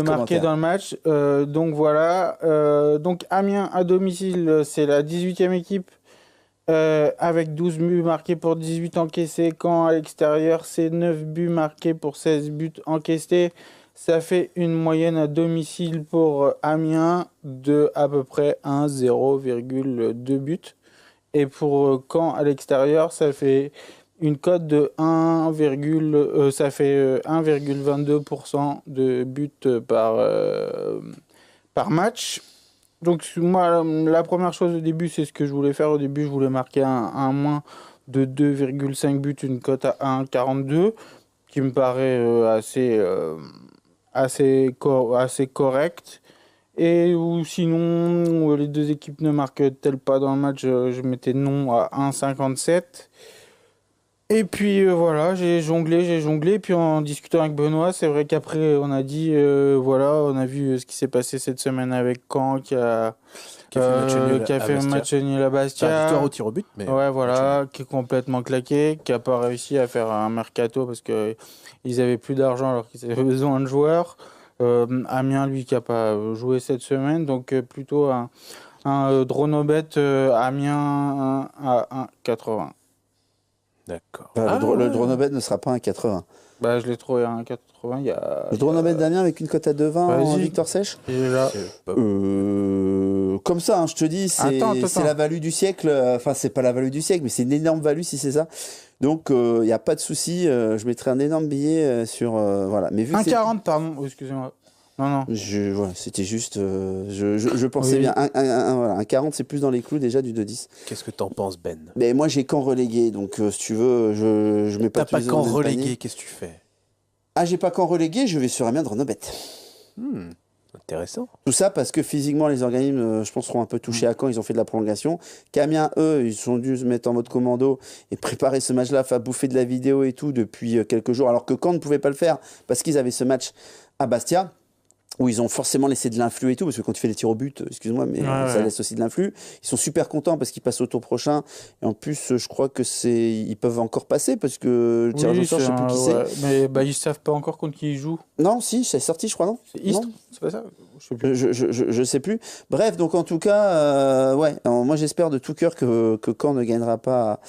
marquer dans le match. Donc voilà. Donc Amiens à domicile, c'est la 18e équipe avec 12 buts marqués pour 18 encaissés. Caen à l'extérieur, c'est 9 buts marqués pour 16 buts encaissés. Ça fait une moyenne à domicile pour Amiens de à peu près 0,2 buts. Et pour Caen à l'extérieur, ça fait une cote de 1,22% de buts par match. Donc moi, la première chose au début, c'est ce que je voulais faire. Au début, je voulais marquer un moins de 2,5 buts, une cote à 1,42, qui me paraît assez correct. Et ou sinon, les deux équipes ne marquent-elles pas dans le match, je mettais non à 1,57. Et puis voilà, j'ai jonglé. Puis en discutant avec Benoît, c'est vrai qu'après on a dit, on a vu ce qui s'est passé cette semaine avec Caen qui a fait un match nul à Bastia. Victoire au tir au but, mais ouais, voilà, qui est complètement claqué, qui a pas réussi à faire un mercato parce que ils avaient plus d'argent alors qu'ils avaient besoin de joueurs. Amiens, lui, qui a pas joué cette semaine, donc plutôt un Dronobet Amiens à 1,80. D'accord. Le Dronobet ne sera pas un 80. Je l'ai trouvé à 1,80. Il y a... Le Dronobet d'Amiens avec une cote à 2,20 en victoire sèche. Il est là. Comme ça, je te dis, c'est la value du siècle. Enfin, c'est pas la value du siècle, mais c'est une énorme value si c'est ça. Donc, il n'y a pas de souci. Je mettrai un énorme billet sur... voilà. Mais vu 1,40, pardon. Excusez-moi. Non. C'était juste... je pensais bien. Un 40, c'est plus dans les clous déjà du 2,10. Qu'est-ce que t'en penses, Ben? Mais moi, j'ai Caen relégué. Donc, si tu veux, je mets pas... T'as pas Caen relégué, qu'est-ce que tu fais? Ah, j'ai pas Caen relégué, je vais sur Amiens Dronobet. Intéressant. Tout ça parce que physiquement, les organismes, je pense, seront un peu touchés à Caen. Ils ont fait de la prolongation. Qu'Amiens, eux, ils sont dû se mettre en mode commando et préparer ce match-là, faire bouffer de la vidéo et tout depuis quelques jours. Alors que Caen ne pouvait pas le faire parce qu'ils avaient ce match à Bastia, où ils ont forcément laissé de l'influx et tout, parce que quand tu fais les tirs au but, excuse-moi, mais ça laisse aussi de l'influx. Ils sont super contents parce qu'ils passent au tour prochain. Et en plus, je crois que ils peuvent encore passer parce que le tirage au sort, je sais plus qui c'est. Mais ils savent pas encore contre qui ils jouent. Non, si, c'est sorti, je crois, non? C'est Istres, c'est pas ça? Je sais plus. Bref, donc en tout cas, moi j'espère de tout cœur que Caen ne gagnera pas.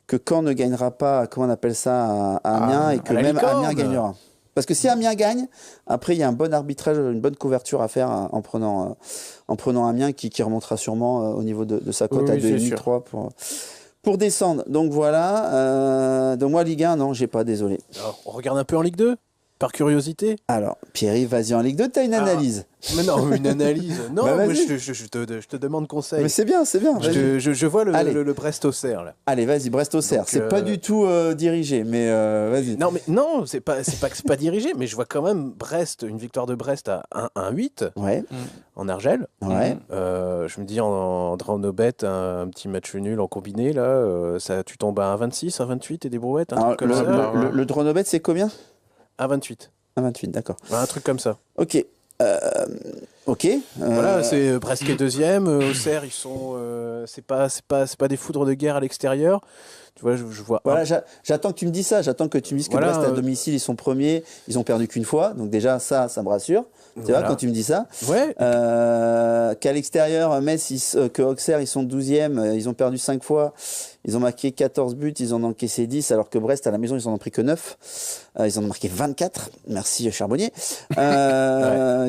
Que Caen ne gagnera pas, comment on appelle ça, à Amiens, et que même Amiens gagnera. Parce que si Amiens gagne, après il y a un bon arbitrage, une bonne couverture à faire en prenant Amiens qui remontera sûrement au niveau de sa cote à 2,5-3 pour descendre. Donc voilà. Donc moi Ligue 1, non, j'ai pas, désolé. Alors, on regarde un peu en Ligue 2 par curiosité. Alors, Pierre-Yves, vas-y en Ligue 2, t'as une analyse. Mais non, une analyse. Non, bah, mais je te demande conseil. Mais c'est bien. Je vois le Brest-Auxerre là. Allez, vas-y, Brest-Auxerre. C'est pas du tout dirigé, mais vas-y. Non, c'est pas que c'est pas dirigé, mais je vois quand même une victoire de Brest à 1,8 en Argel. Ouais. Je me dis en Dronobet, un petit match nul en combiné là, tu tombes à 1,26, 1,28 et des brouettes. Le Dronobet, c'est combien? 1,28. 1,28, d'accord. Un truc comme ça. Ok. Voilà, c'est Brest qui est deuxième. Auxerre, ils sont. C'est pas des foudres de guerre à l'extérieur. Tu vois, je vois. Voilà, j'attends que tu me dises ça. J'attends que tu me dises que Brest à domicile, ils sont premiers. Ils ont perdu qu'une fois. Donc déjà, ça me rassure. Tu vois, quand tu me dis ça. Ouais. Qu'à l'extérieur, Metz, que Auxerre, ils sont 12e. Ils ont perdu 5 fois. Ils ont marqué 14 buts. Ils en ont encaissé 10. Alors que Brest, à la maison, ils en ont pris que 9. Ils en ont marqué 24. Merci, Charbonnier.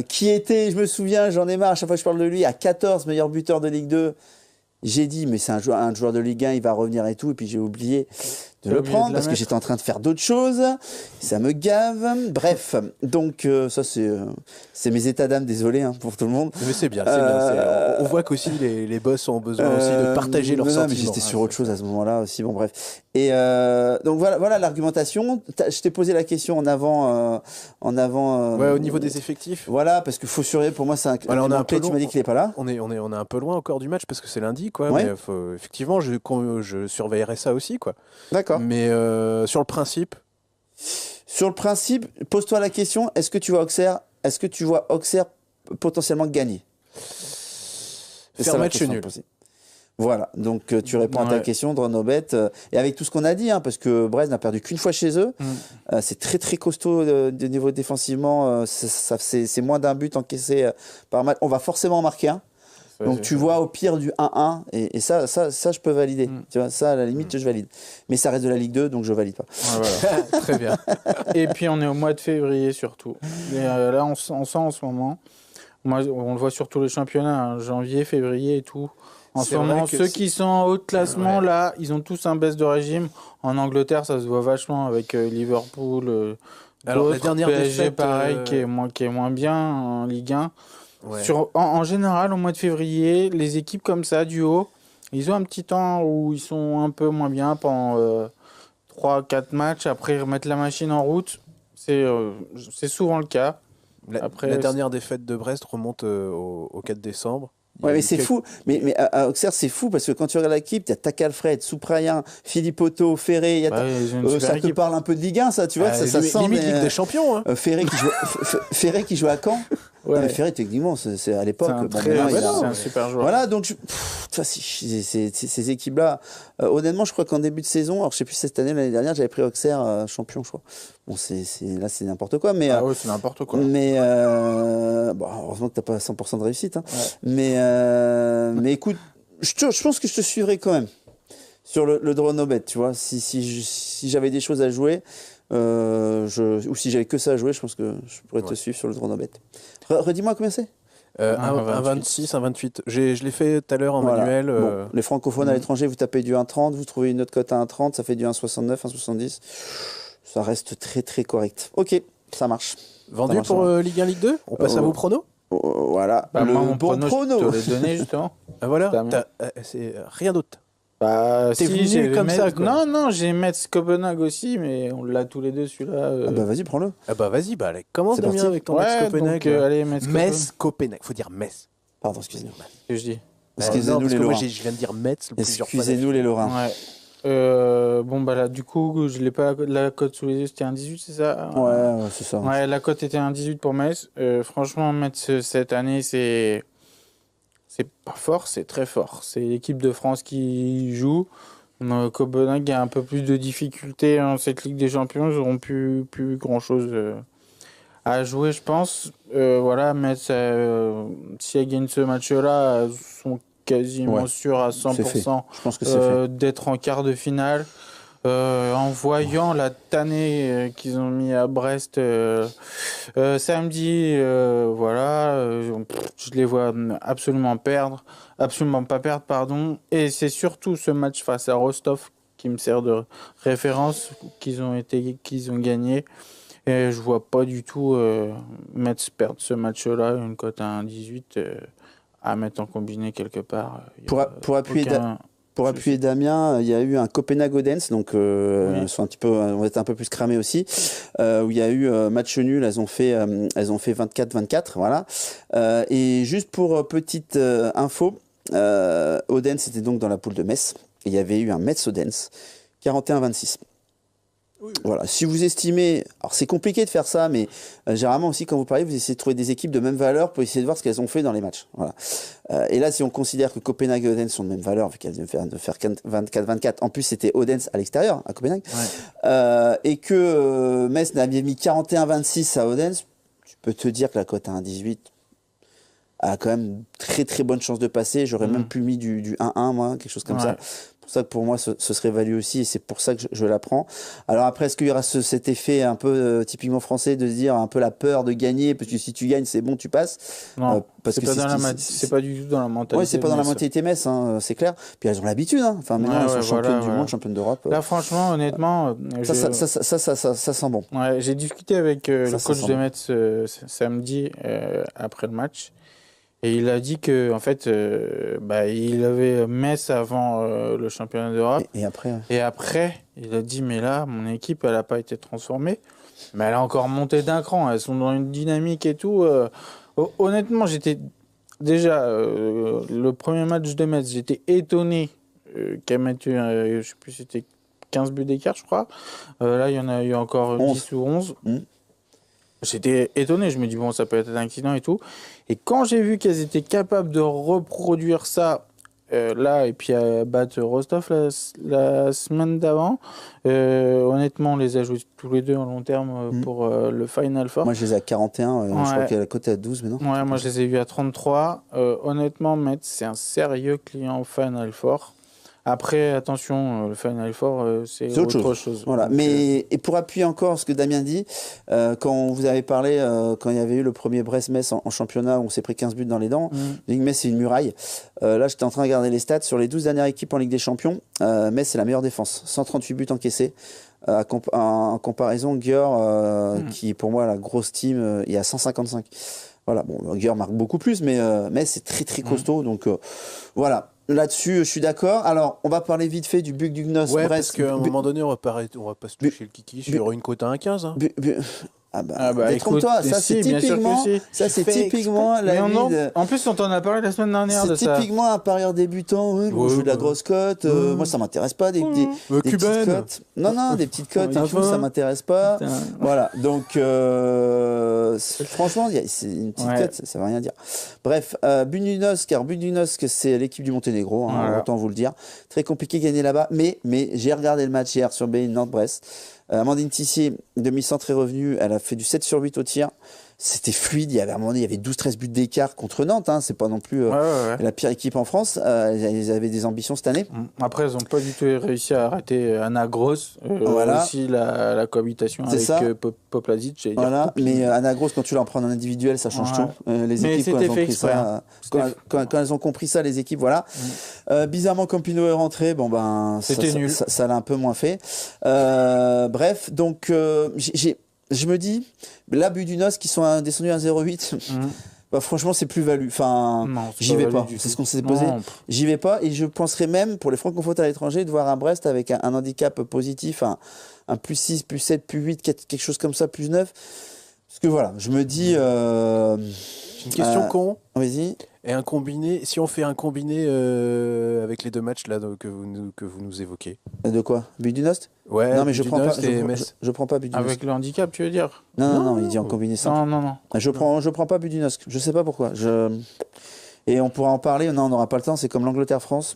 Qui était, je me souviens, j'en ai marre, à chaque fois que je parle de lui, à 14 meilleur buteur de Ligue 2. J'ai dit, mais c'est un joueur de Ligue 1, il va revenir et tout. Et puis j'ai oublié de le prendre parce que j'étais en train de faire d'autres choses. Ça me gave. Bref, donc ça c'est mes états d'âme, désolé pour tout le monde. Mais c'est bien. On voit qu'aussi les boss ont besoin aussi de partager leurs sentiments. Mais j'étais sur autre chose à ce moment-là aussi. Bon, bref. Et donc voilà l'argumentation. Je t'ai posé la question en avant. Au niveau des effectifs. Voilà, parce qu'il faut surveiller. Pour moi, c'est un. Voilà, tu m'as dit qu'il n'est pas là. On est un peu loin encore du match parce que c'est lundi, quoi. Ouais. Mais effectivement, je surveillerai ça aussi, quoi. D'accord. Mais sur le principe. Sur le principe, pose-toi la question, est-ce que tu vois Auxerre potentiellement gagner? Faire match nul. Voilà, donc tu réponds à ta question, Dronobet, et avec tout ce qu'on a dit, parce que Brest n'a perdu qu'une fois chez eux, c'est très très costaud de niveau défensivement, c'est moins d'un but encaissé par match, on va forcément en marquer un. Donc tu vois au pire du 1-1 et ça je peux valider. Tu vois, ça à la limite je valide. Mais ça reste de la Ligue 2 donc je valide pas. Voilà. Très bien. Et puis on est au mois de février surtout. Et là on sent en ce moment, on le voit sur tous les championnats, janvier, février et tout. En ce moment, ceux qui sont en haut de classement, là, ils ont tous un baisse de régime. En Angleterre, ça se voit vachement avec Liverpool. Alors la dernière PSG, défaite, pareil, qui est moins bien en Ligue 1. Ouais. En général, au mois de février, les équipes comme ça, du haut, ils ont un petit temps où ils sont un peu moins bien pendant 3-4 matchs. Après, ils remettent la machine en route. C'est souvent le cas. La dernière défaite de Brest remonte au 4 décembre. Ouais, mais c'est fou. Mais à Auxerre, c'est fou parce que quand tu regardes l'équipe, il y a Takalfred, Souprayen, Philippe Otto, Ferré. Ça te parle un peu de Ligue 1, ça, tu vois. Ça sent limite Ligue des Champions. Hein. Ferré qui joue à Caen. Ouais. Mais Ferré, techniquement, c'est à l'époque. C'est un super joueur. Voilà, donc ces équipes-là, honnêtement, je crois qu'en début de saison, alors je sais plus cette année, l'année dernière, j'avais pris Auxerre champion, je crois. Bon, là, c'est n'importe quoi. Mais, c'est n'importe quoi. Mais heureusement que t'as pas 100% de réussite. Hein. Ouais. Mais écoute, je pense que je te suivrai quand même sur le draw no bet, tu vois. Si j'avais des choses à jouer, ou si j'avais que ça à jouer, je pense que je pourrais te suivre sur le draw no bet. Redis-moi combien c'est. Un 26, un 28. Je l'ai fait tout à l'heure en manuel. Bon, les francophones à l'étranger, vous tapez du 1,30, vous trouvez une autre cote à 1,30, ça fait du 1,69, 1,70. Ça reste très très correct. Ok, ça marche. Vendu pour Ligue 1, Ligue 2 ? On passe à vos pronos ? Voilà. Moi, mon prono, je te l'ai donné justement. Voilà, c'est rien d'autre. T'es venu comme ça, quoi. Non, j'ai Metz Copenhague aussi, mais on l'a tous les deux celui-là. Vas-y, prends-le. Vas-y, allez, commence Damien avec ton Metz Copenhague. Donc, allez, Metz Copenhague, faut dire Metz. Pardon, excusez-moi. Qu'est-ce que je dis ? Excusez-nous les Lorrains. Je viens de dire Metz. Excusez-nous les Lorrains. Ouais. Là, du coup, je l'ai pas la cote sous les yeux, c'était un 18, c'est ça ? Ouais, c'est ça. Ouais, la cote était un 18 pour Metz. Franchement, Metz cette année, c'est pas fort, c'est très fort. C'est l'équipe de France qui joue. Copenhague a un peu plus de difficultés dans cette Ligue des Champions. Ils n'auront plus grand-chose à jouer, je pense. Metz, si elles gagnent ce match-là, elles sont quasiment sûrs à 100% je pense que c'est d'être en quart de finale. En voyant la tannée qu'ils ont mis à Brest samedi, je les vois absolument pas perdre, et c'est surtout ce match face à Rostov qui me sert de référence, qu'ils ont gagné, et je vois pas du tout Metz perdre ce match-là, une cote à 1,18 à mettre en combiné quelque part. Pour appuyer Damien, il y a eu un Copenhague-Odense, donc on va être un peu plus cramés aussi, où il y a eu match nul, elles ont fait 24-24, voilà. Et juste pour petite info, Odense était donc dans la poule de Metz, et il y avait eu un Metz-Odense, 41-26. Oui. Voilà. Si vous estimez, alors c'est compliqué de faire ça, mais généralement aussi quand vous parlez, vous essayez de trouver des équipes de même valeur pour essayer de voir ce qu'elles ont fait dans les matchs. Voilà. Et là, si on considère que Copenhague et Odense sont de même valeur, vu qu'elles viennent de faire 24-24, en plus c'était Odense à l'extérieur, à Copenhague, et que Metz n'avait mis 41-26 à Odense, tu peux te dire que la cote à 1,18 a quand même très très bonne chance de passer. J'aurais même pu mis du 1-1, moi, quelque chose comme ça. C'est pour ça que pour moi ce serait value aussi, et c'est pour ça que je la prends. Alors après, est-ce qu'il y aura cet effet un peu typiquement français de se dire un peu la peur de gagner, parce que si tu gagnes c'est bon, tu passes? Non, parce que c'est pas du tout dans la mentalité. Oui, c'est pas dans la mentalité Metz, hein, c'est clair. Puis elles ont l'habitude, hein. Enfin maintenant elles sont championnes du monde, championnes d'Europe. Là franchement, honnêtement, ça sent bon. Ouais, j'ai discuté avec le coach de Metz samedi après le match. Et il a dit que en fait, il avait Metz avant le championnat d'Europe. Et après, il a dit mais là, mon équipe, elle n'a pas été transformée, mais elle a encore monté d'un cran. Elles sont dans une dynamique et tout. Honnêtement, j'étais déjà le premier match de Metz, j'étais étonné qu'elle mette, je sais plus, c'était 15 buts d'écart, je crois. Là, il y en a eu encore 10 ou 11. J'étais étonné, je me dis bon, ça peut être un accident et tout. Et quand j'ai vu qu'elles étaient capables de reproduire ça là, et puis battre Rostov la semaine d'avant, honnêtement, on les a joués tous les deux en long terme pour le Final Four. Moi, je les ai à 41, je crois qu'il y a la cote à 12 maintenant. Ouais, moi, je les ai vus à 33. Honnêtement, Metz, c'est un sérieux client Final Four. Après, attention, le Final Four, c'est autre chose. Voilà. Donc, et pour appuyer encore ce que Damien dit, quand vous avez parlé, quand il y avait eu le premier Brest-Metz en championnat, où on s'est pris 15 buts dans les dents, Metz, c'est une muraille. Là, j'étais en train de regarder les stats. Sur les 12 dernières équipes en Ligue des Champions, Metz, c'est la meilleure défense. 138 buts encaissés. En comparaison, Győr, qui pour moi la grosse team, il y a 155. Voilà. Bon, Győr marque beaucoup plus, mais Metz, c'est très très costaud. Donc voilà. Là-dessus, je suis d'accord. Alors, on va parler vite fait du Bugdugnos Brest. Parce qu'à un moment donné, on va pas se toucher le kiki sur une cote à 1,15. Hein. détrompe-toi, ça c'est typiquement la vie. En plus, on t'en a parlé la semaine dernière de ça. C'est typiquement un parieur débutant. Je veux de la grosse cote. Moi, ça m'intéresse pas des petites cotes. Non, des petites cotes et tout, ça m'intéresse pas. Voilà. Donc, franchement, c'est une petite cote, ça veut rien dire. Bref, Budućnost, c'est l'équipe du Monténégro, autant vous le dire. Très compliqué de gagner là-bas, mais j'ai regardé le match hier sur BeIN Nantes-Brest. Amandine Tissier, demi-centre est revenue, elle a fait du 7/8 au tir. C'était fluide, il y avait 12-13 buts d'écart contre Nantes, c'est pas non plus la pire équipe en France. Ils avaient des ambitions cette année. Après, ils n'ont pas du tout réussi à arrêter Anna Gross, aussi la cohabitation avec Poplazic. Voilà, mais Anna Gross, quand tu la prends en individuel, ça change tout. Les équipes, quand elles ont compris ça, les équipes, voilà. Bizarrement, Campino est rentré, c'était nul. Ça l'a un peu moins fait. Bref, donc je me dis, là, Budućnost qui sont descendus à 0,8, franchement, c'est plus-value. Enfin, j'y vais pas. C'est ce qu'on s'est posé. J'y vais pas et je penserais même, pour les francophones à l'étranger, de voir un Brest avec un handicap positif, un +6, +7, +8, quelque chose comme ça, +9. Parce que voilà, je me dis... Une question con. Vas-y. Et un combiné, si on fait un combiné avec les deux matchs là que vous nous évoquez. De quoi? Budućnost? Ouais. Non mais je prends pas Budućnost. Avec le handicap, tu veux dire? Non, il dit en combiné simple. Non. Je prends pas Budućnost. Je sais pas pourquoi. Et on pourra en parler. Non, on n'aura pas le temps. C'est comme l'Angleterre-France.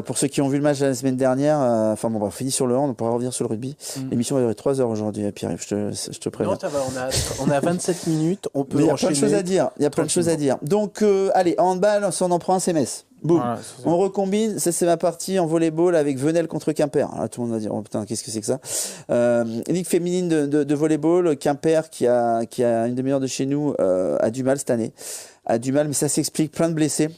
Pour ceux qui ont vu le match la semaine dernière, on finit sur le hand, on pourra revenir sur le rugby. L'émission va durer 3 heures aujourd'hui, Pierre-Yves, je te préviens. Non, ça va, on a 27 minutes, on peut enchaîner. Il y a plein de choses à dire. Donc, allez, en handball, si on en prend un, c'est Metz. Boum. Voilà, on recombine, c'est ma partie en volleyball avec Venelle contre Quimper. Là, tout le monde va dire, oh putain, qu'est-ce que c'est que ça Ligue féminine de volleyball, Quimper, qui a une demi-heure de chez nous, a du mal cette année. Mais ça s'explique, plein de blessés.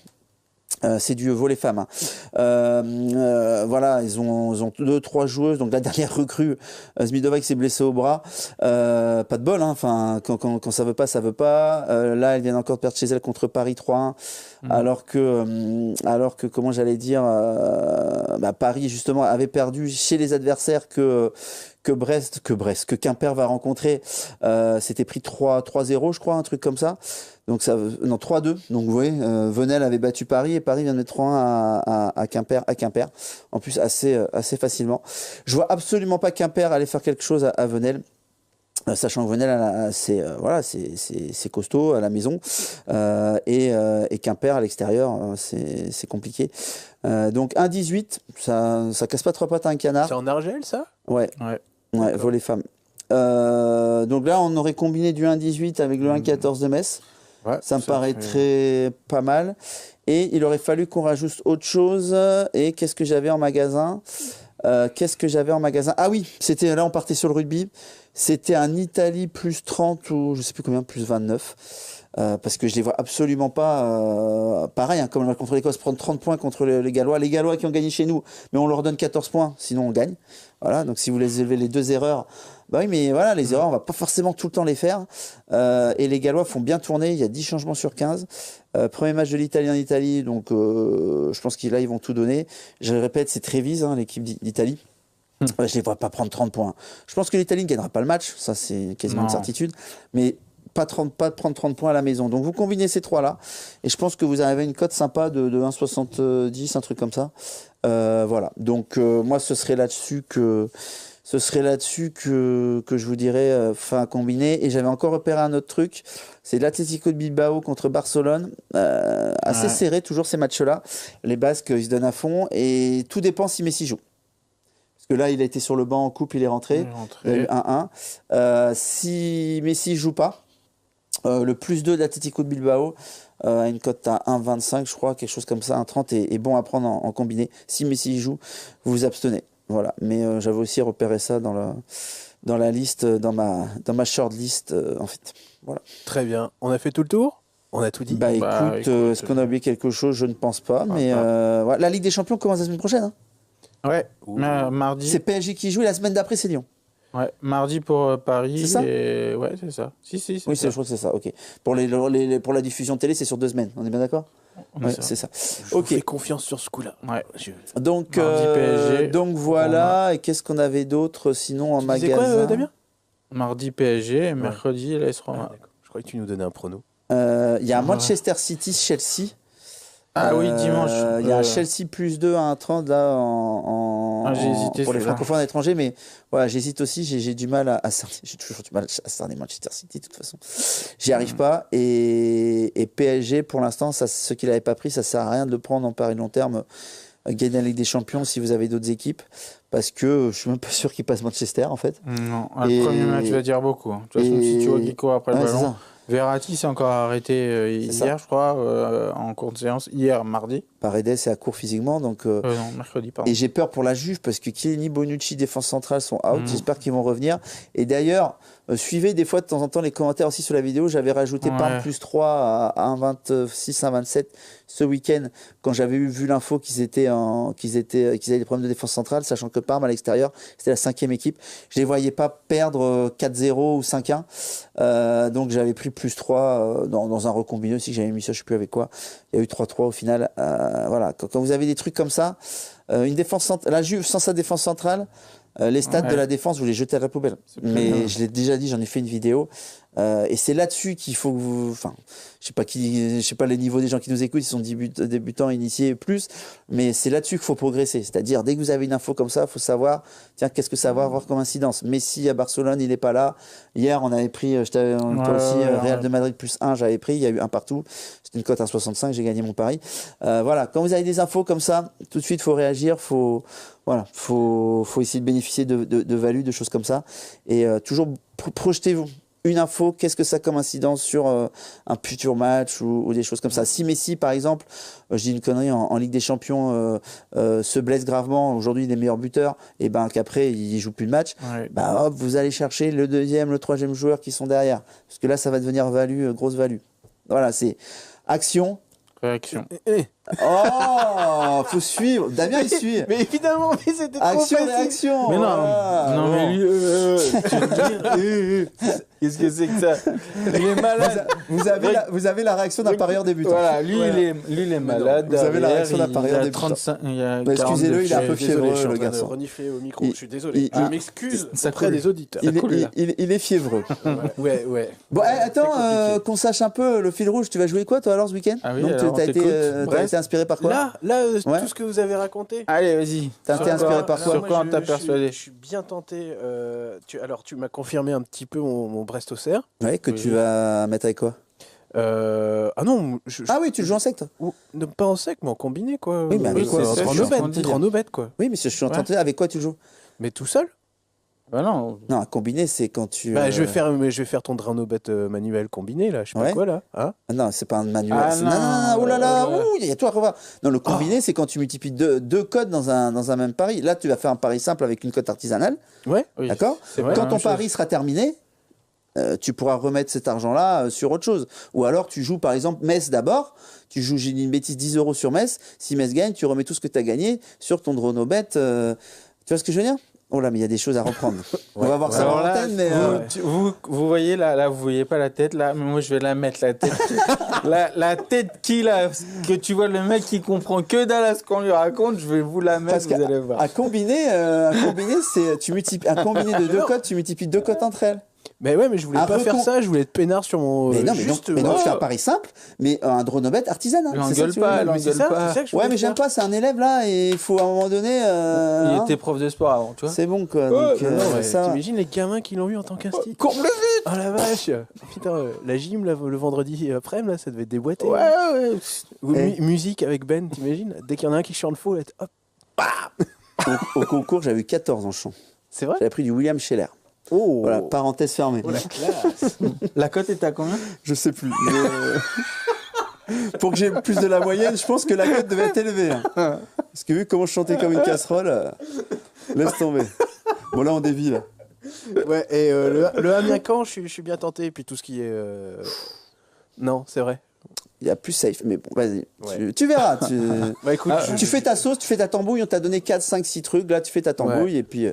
C'est du volley femmes. Voilà, ils ont 2-3 joueuses. Donc la dernière recrue, Zmidova qui s'est blessée au bras. Pas de bol, Enfin, quand ça veut pas, ça veut pas. Là, elle vient encore de perdre chez elle contre Paris 3-1. Alors que comment j'allais dire, Paris justement avait perdu chez les adversaires que Quimper va rencontrer. C'était pris 3-0, je crois, un truc comme ça. Donc 3-2. Donc vous voyez, Venelle avait battu Paris et Paris vient de mettre 3-1 à Quimper. En plus assez facilement. Je vois absolument pas Quimper aller faire quelque chose à Venelle. Sachant que Venelle, c'est costaud à la maison et Quimper à l'extérieur, c'est compliqué. Donc 1-18, ça casse pas trois pattes à un canard. C'est en Argel, ça? Ouais, volley femmes. Donc là, on aurait combiné du 1-18 avec le 1-14 de Metz. Ça me paraît très pas mal. Et il aurait fallu qu'on rajoute autre chose. Et qu'est-ce que j'avais en magasin? Ah oui, c'était là, on partait sur le rugby. C'était un Italie plus 30 ou je sais plus combien, plus 29. Parce que je les vois absolument pas pareil, comme contre l'Écosse, prendre 30 points contre les Gallois. Les Gallois qui ont gagné chez nous, mais on leur donne 14 points, sinon on gagne. Voilà, donc si vous les élevez les 2 erreurs, oui, mais voilà, les erreurs, on va pas forcément tout le temps les faire. Et les Gallois font bien tourner, il y a 10 changements sur 15. Premier match de l'Italie en Italie, donc je pense qu'ils vont tout donner. Je le répète, c'est Trévise, l'équipe d'Italie. Je les vois pas prendre 30 points. Je pense que l'Italie ne gagnera pas le match, ça c'est quasiment une certitude. Mais pas de prendre 30 points à la maison. Donc vous combinez ces trois-là, et je pense que vous avez une cote sympa de 1,70, un truc comme ça. Voilà. Donc moi, ce serait là-dessus que je vous dirais fin combiner. Et j'avais encore repéré un autre truc, c'est l'Atlético de Bilbao contre Barcelone. Assez serré toujours ces matchs-là. Les Basques, ils se donnent à fond, et tout dépend si Messi joue. Que là, il a été sur le banc en coupe, il est rentré. Il a eu 1-1. Si Messi ne joue pas, le +2 d'Atlético de Bilbao a une cote à 1,25, je crois, quelque chose comme ça. 1,30 est bon à prendre en combiné. Si Messi joue, vous vous abstenez. Voilà. Mais j'avais aussi repéré ça dans la liste, dans ma short list, en fait. Voilà. Très bien. On a fait tout le tour? On a tout dit? Écoute, est-ce qu'on a oublié quelque chose? Je ne pense pas. Mais voilà. La Ligue des Champions commence la semaine prochaine. Ouais, mardi. C'est PSG qui joue et la semaine d'après, c'est Lyon. Ouais, mardi pour Paris. C'est ça? Ouais, c'est ça. Si, oui, je crois que c'est ça, ok. Pour la diffusion télé, c'est sur 2 semaines, on est bien d'accord? Ouais, c'est ça. Je vous fais confiance sur ce coup-là. Ouais. Donc voilà, et qu'est-ce qu'on avait d'autre sinon en magasin? C'est quoi, Damien? Mardi PSG et mercredi l'AS Roma. Je croyais que tu nous donnais un prono. Il y a Manchester City-Chelsea. Ah oui, dimanche. Il y a Chelsea +2 à 1,30 là j'ai hésité pour les francophones à l'étranger, mais voilà, j'hésite aussi. J'ai du mal à cerner. J'ai toujours du mal à cerner Manchester City de toute façon. J'y arrive pas. Et PSG pour l'instant, ceux qui l'avaient pas pris, ça sert à rien de le prendre en pari long terme. Gagner la Ligue des Champions si vous avez d'autres équipes, parce que je suis même pas sûr qu'il passe Manchester en fait. Non, le premier match va dire beaucoup. De toute façon, si tu vois qu'il court après le ballon. Verratti s'est encore arrêté hier, je crois, en cours de séance, hier, mardi. Paredes est à court physiquement, donc. Non, mercredi, pardon. Et j'ai peur pour la Juve parce que Chiellini, Bonucci, défense centrale sont out. J'espère qu'ils vont revenir. Et d'ailleurs, suivez des fois de temps en temps les commentaires aussi sur la vidéo. J'avais rajouté Parme +3 à 1,26, 1,27 ce week-end quand j'avais vu l'info qu'ils avaient des problèmes de défense centrale, sachant que Parme à l'extérieur, c'était la 5e équipe. Je les voyais pas perdre 4-0 ou 5-1. Donc j'avais pris +3 dans un recombiné aussi que j'avais mis ça, je sais plus avec quoi. Il y a eu 3-3 au final. Voilà, quand vous avez des trucs comme ça, une défense la Juve sans sa défense centrale, les stats de la défense, vous les jetez à la poubelle. Mais je l'ai déjà dit, j'en ai fait une vidéo. Et c'est là-dessus qu'il faut que vous. Enfin, je sais pas les niveaux des gens qui nous écoutent, ils sont débutants, initiés, plus. Mais c'est là-dessus qu'il faut progresser. C'est-à-dire, dès que vous avez une info comme ça, il faut savoir, tiens, qu'est-ce que ça va avoir comme incidence. Messi à Barcelone, il n'est pas là. Hier, on avait pris, Real de Madrid +1, j'avais pris, il y a eu un partout. C'était une cote à 65, j'ai gagné mon pari. Voilà, quand vous avez des infos comme ça, tout de suite, il faut réagir, faut essayer de bénéficier de value, de choses comme ça. Et toujours projetez-vous. Une info, qu'est-ce que ça a comme incidence sur un futur match ou des choses comme ça. Si Messi, par exemple, je dis une connerie, en Ligue des Champions, se blesse gravement, aujourd'hui il est meilleur buteur, et ben qu'après il joue plus le match, hop, vous allez chercher le 2e, le 3e joueur qui sont derrière. Parce que là, ça va devenir grosse value. Voilà, c'est action. Réaction. Oh, faut suivre. Damien, il suit. Mais évidemment, mais c'était trop action, facile. réaction. Mais non, mais lui, qu'est-ce que c'est que ça? Il est malade. Vous avez la réaction d'un parieur débutant. Voilà, lui, il est malade. Vous avez la réaction d'un parieur débutant. Excusez-le, il est un peu fiévreux, le garçon. Renifler au micro, je suis désolé. Je m'excuse auprès des auditeurs. Il est fiévreux. Ouais. Bon, attends, qu'on sache un peu le fil rouge. Tu vas jouer quoi, toi, alors, ce week-end? Donc, t'as été inspiré par quoi? Là, tout ce que vous avez raconté. Allez, vas-y. T'as été inspiré par quoi? Sur quoi on t'a persuadé? Je suis bien tenté. Tu m'as confirmé un petit peu mon Brest-Auxerre. Ouais, que tu vas mettre avec quoi? Ah non. Oui, tu le joues en sec, toi? Pas en sec, mais en combiné, quoi. Oui, mais avec quoi? En no-bet, quoi. Oui, mais je suis en train de te dire, avec quoi tu joues? Mais tout seul? Bah non. Non, combiné, c'est quand tu. Je vais faire ton drain no-bet manuel combiné, là. Je sais pas quoi, là. Hein? Non, c'est pas un manuel. Non, oh là là, il y a tout à revoir. Non, le combiné, c'est quand tu multiplies deux codes dans un même pari. Là, tu vas faire un pari simple avec une cote artisanale. Ouais. D'accord? Quand ton pari sera terminé, tu pourras remettre cet argent-là sur autre chose. Ou alors, tu joues, par exemple, Metz d'abord. Tu joues, j'ai dit une bêtise, 10 € sur Metz. Si Metz gagne, tu remets tout ce que tu as gagné sur ton draw no-bet. Tu vois ce que je veux dire? Oh là, mais il y a des choses à reprendre. On va voir ça en antenne, mais... Vous voyez, là, vous voyez pas la tête, là, mais moi, je vais la mettre, la tête. la tête que tu vois le mec qui comprend que dalle à ce qu'on lui raconte, je vais vous la mettre, vous allez voir. Un combiné, c'est... Un combiné de deux cotes, tu multiplies deux cotes entre elles. Mais ouais, mais je voulais pas faire ça, je voulais être peinard sur mon. Mais non, mais donc tu fais un pari simple, mais un draw no bet artisanal. L'engueule pas. Ouais, mais j'aime pas, c'est un élève là, et il faut à un moment donné. Il était prof de sport avant, tu vois. C'est bon quoi. Donc, t'imagines les gamins qui l'ont vu en tant qu'insti. Courbe-le vite. Oh la vache. Putain, la gym là, le vendredi après, là, ça devait être déboîté. Ouais. Musique avec Ben, t'imagines? Dès qu'il y en a un qui chante faux, là, hop. Au concours, j'avais eu 14 en chant. C'est vrai? J'avais pris du William Scheller. Oh. Voilà, parenthèse fermée. Oh, la classe. La cote est à combien? Je sais plus. Pour que j'ai plus de la moyenne, je pense que la cote devait être élevée. Hein. Parce que vu comment je chantais comme une casserole, laisse tomber. Bon là on dévie là. Ouais, et le Amiens-Caen, je suis bien tenté. Et puis tout ce qui est... Non, c'est vrai. Il y a plus safe, mais bon, vas-y. Ouais. Tu verras. Bah, écoute, tu fais ta sauce, tu fais ta tambouille, on t'a donné 4, 5, 6 trucs. Là, tu fais ta tambouille et puis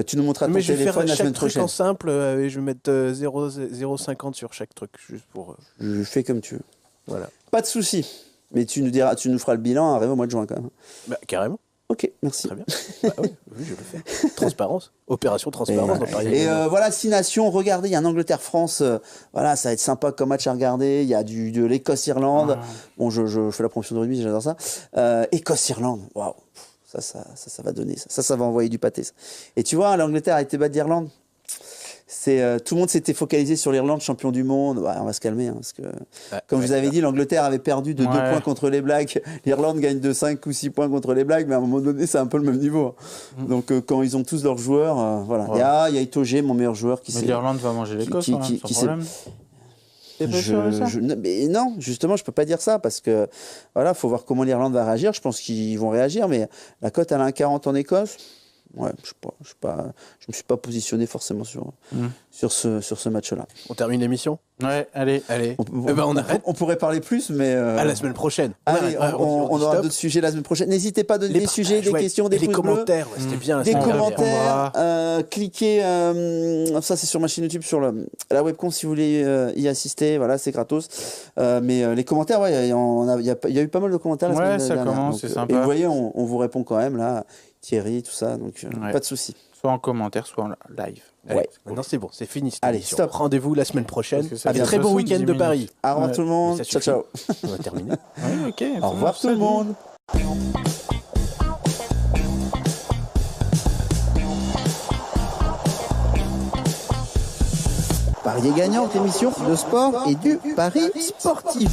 tu nous montreras ton téléphone la semaine prochaine. En simple, je vais mettre 0,50 sur chaque truc, juste pour... Je fais comme tu veux. Voilà. Pas de souci. Mais tu nous feras le bilan, arrive au mois de juin quand même. Bah, carrément. Ok, merci. Très bien. Bah oui, je le fais. Transparence. Opération transparence dans Paris. Et voilà, 6 nations. Regardez, il y a un Angleterre-France. Voilà, ça va être sympa comme match à regarder. Il y a de l'Écosse-Irlande. Bon, je fais la promotion de rugby, j'adore ça. Écosse-Irlande. Waouh. Ça va donner. Ça va envoyer du pâté. Ça. Et tu vois, l'Angleterre a été battue d'Irlande. Tout le monde s'était focalisé sur l'Irlande, champion du monde. Ouais, on va se calmer, hein, parce que, comme je vous avais dit, l'Angleterre avait perdu de 2 points contre les Blacks. L'Irlande gagne de 5 ou 6 points contre les Blacks, mais à un moment donné, c'est un peu le même niveau. Donc, quand ils ont tous leurs joueurs, voilà. Il y a Itoje, mon meilleur joueur, qui mais l'Irlande va manger l'Écosse, sans problème. Mais non, justement, je peux pas dire ça parce que voilà, faut voir comment l'Irlande va réagir. Je pense qu'ils vont réagir, mais la cote elle a 1,40 en Écosse. Ouais, je me suis pas positionné forcément sur ce match-là. On termine l'émission ? Ouais, allez. On arrête. On pourrait parler plus, mais à la semaine prochaine. Allez, on aura d'autres sujets la semaine prochaine. N'hésitez pas à donner des sujets, des questions, des pouces commentaires. C'était bien. Des commentaires. Cliquez. Ça, c'est sur ma chaîne YouTube, sur la webcom, si vous voulez y assister. Voilà, c'est gratos. Mais les commentaires, il y a eu pas mal de commentaires la semaine dernière. Ouais, ça commence, c'est sympa. Et vous voyez, on vous répond quand même là. Thierry, tout ça, donc pas de souci. Soit en commentaire, soit en live. Ouais. Maintenant c'est bon, c'est fini. Allez, stop. Rendez-vous la semaine prochaine. Avec très bon week-end de Paris. Au revoir tout le monde. Ciao. On va terminer. Au revoir tout le monde. Paris est gagnant, émission de sport et du pari sportif.